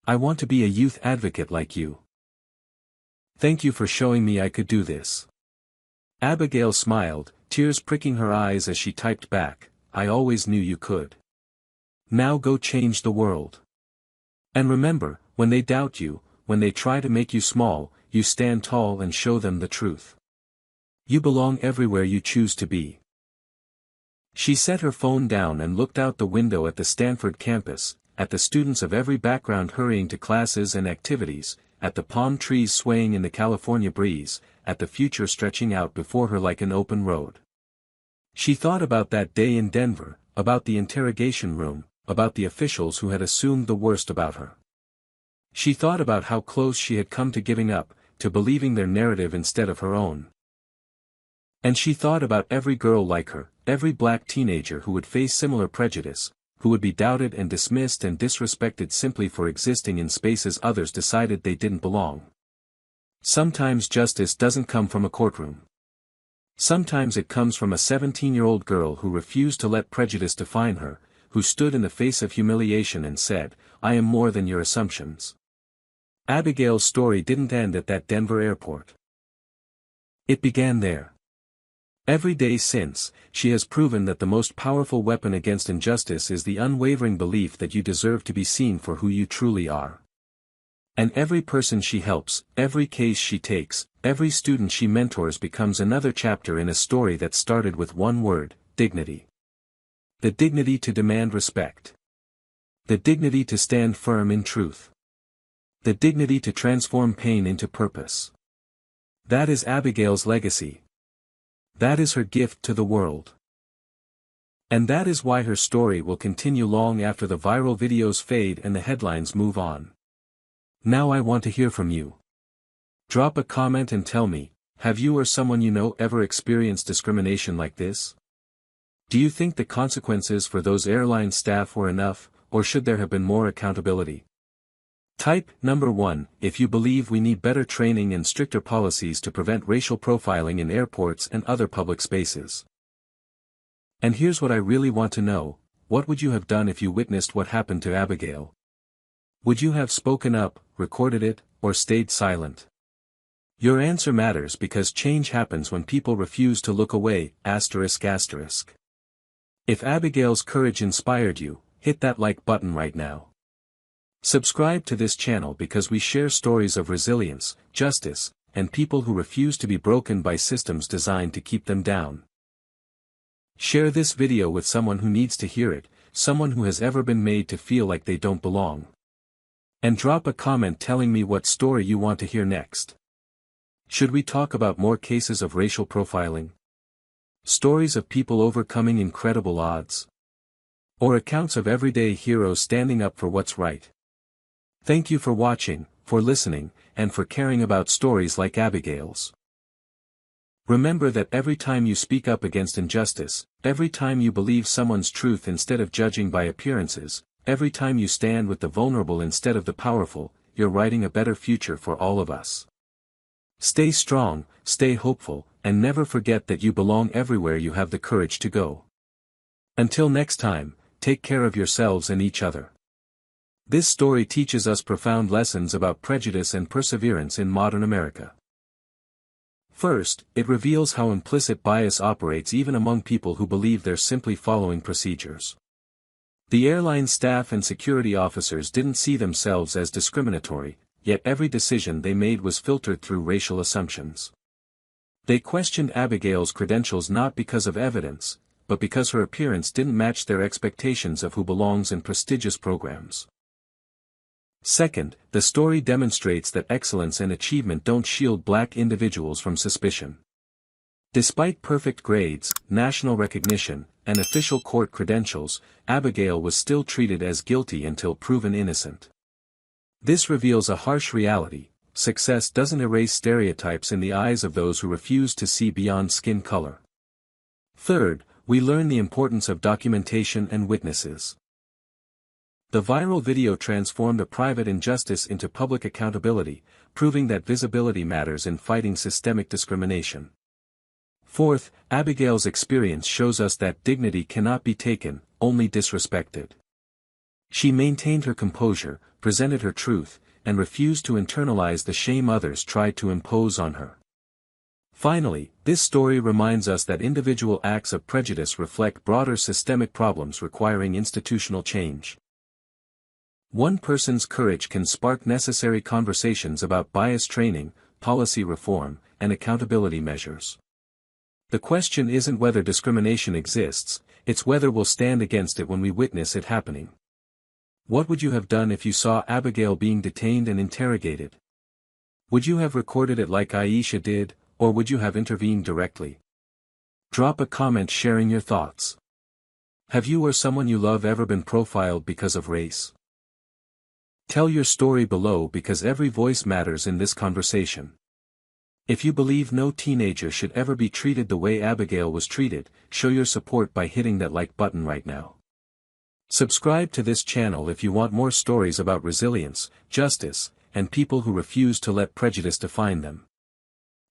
I want to be a youth advocate like you. Thank you for showing me I could do this." Abigail smiled, tears pricking her eyes as she typed back, "I always knew you could. Now go change the world. And remember, when they doubt you, when they try to make you small, you stand tall and show them the truth. You belong everywhere you choose to be." She set her phone down and looked out the window at the Stanford campus, at the students of every background hurrying to classes and activities, at the palm trees swaying in the California breeze, at the future stretching out before her like an open road. She thought about that day in Denver, about the interrogation room, about the officials who had assumed the worst about her. She thought about how close she had come to giving up, to believing their narrative instead of her own. And she thought about every girl like her, every black teenager who would face similar prejudice, who would be doubted and dismissed and disrespected simply for existing in spaces others decided they didn't belong. Sometimes justice doesn't come from a courtroom. Sometimes it comes from a 17-year-old girl who refused to let prejudice define her, who stood in the face of humiliation and said, "I am more than your assumptions." Abigail's story didn't end at that Denver airport. It began there. Every day since, she has proven that the most powerful weapon against injustice is the unwavering belief that you deserve to be seen for who you truly are. And every person she helps, every case she takes, every student she mentors becomes another chapter in a story that started with one word: dignity. The dignity to demand respect. The dignity to stand firm in truth. The dignity to transform pain into purpose. That is Abigail's legacy. That is her gift to the world. And that is why her story will continue long after the viral videos fade and the headlines move on. Now I want to hear from you. Drop a comment and tell me, have you or someone you know ever experienced discrimination like this? Do you think the consequences for those airline staff were enough, or should there have been more accountability? Type number 1 if you believe we need better training and stricter policies to prevent racial profiling in airports and other public spaces. And here's what I really want to know: what would you have done if you witnessed what happened to Abigail? Would you have spoken up, recorded it, or stayed silent? Your answer matters because change happens when people refuse to look away. ****. If Abigail's courage inspired you, hit that like button right now. Subscribe to this channel because we share stories of resilience, justice, and people who refuse to be broken by systems designed to keep them down. Share this video with someone who needs to hear it, someone who has ever been made to feel like they don't belong. And drop a comment telling me what story you want to hear next. Should we talk about more cases of racial profiling? Stories of people overcoming incredible odds? Or accounts of everyday heroes standing up for what's right? Thank you for watching, for listening, and for caring about stories like Abigail's. Remember that every time you speak up against injustice, every time you believe someone's truth instead of judging by appearances, every time you stand with the vulnerable instead of the powerful, you're writing a better future for all of us. Stay strong, stay hopeful, and never forget that you belong everywhere you have the courage to go. Until next time, take care of yourselves and each other. This story teaches us profound lessons about prejudice and perseverance in modern America. First, it reveals how implicit bias operates even among people who believe they're simply following procedures. The airline staff and security officers didn't see themselves as discriminatory, yet every decision they made was filtered through racial assumptions. They questioned Abigail's credentials not because of evidence, but because her appearance didn't match their expectations of who belongs in prestigious programs. Second, the story demonstrates that excellence and achievement don't shield black individuals from suspicion. Despite perfect grades, national recognition, and official court credentials, Abigail was still treated as guilty until proven innocent. This reveals a harsh reality: success doesn't erase stereotypes in the eyes of those who refuse to see beyond skin color. Third, we learn the importance of documentation and witnesses. The viral video transformed a private injustice into public accountability, proving that visibility matters in fighting systemic discrimination. Fourth, Abigail's experience shows us that dignity cannot be taken, only disrespected. She maintained her composure, presented her truth, and refused to internalize the shame others tried to impose on her. Finally, this story reminds us that individual acts of prejudice reflect broader systemic problems requiring institutional change. One person's courage can spark necessary conversations about bias training, policy reform, and accountability measures. The question isn't whether discrimination exists, it's whether we'll stand against it when we witness it happening. What would you have done if you saw Abigail being detained and interrogated? Would you have recorded it like Aisha did, or would you have intervened directly? Drop a comment sharing your thoughts. Have you or someone you love ever been profiled because of race? Tell your story below because every voice matters in this conversation. If you believe no teenager should ever be treated the way Abigail was treated, show your support by hitting that like button right now. Subscribe to this channel if you want more stories about resilience, justice, and people who refuse to let prejudice define them.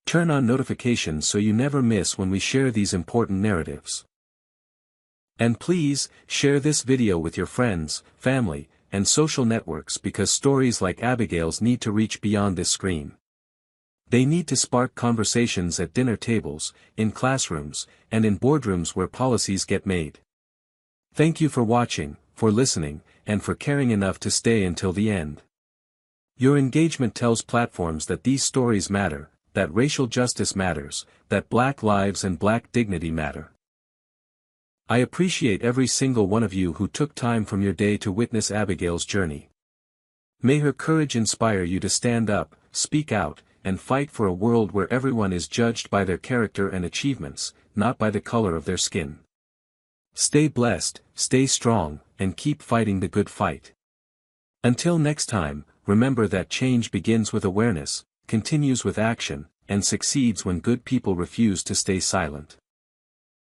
Turn on notifications so you never miss when we share these important narratives. And please, share this video with your friends, family, and social networks because stories like Abigail's need to reach beyond this screen. They need to spark conversations at dinner tables, in classrooms, and in boardrooms where policies get made. Thank you for watching, for listening, and for caring enough to stay until the end. Your engagement tells platforms that these stories matter, that racial justice matters, that black lives and black dignity matter. I appreciate every single one of you who took time from your day to witness Abigail's journey. May her courage inspire you to stand up, speak out, and fight for a world where everyone is judged by their character and achievements, not by the color of their skin. Stay blessed, stay strong, and keep fighting the good fight. Until next time, remember that change begins with awareness, continues with action, and succeeds when good people refuse to stay silent.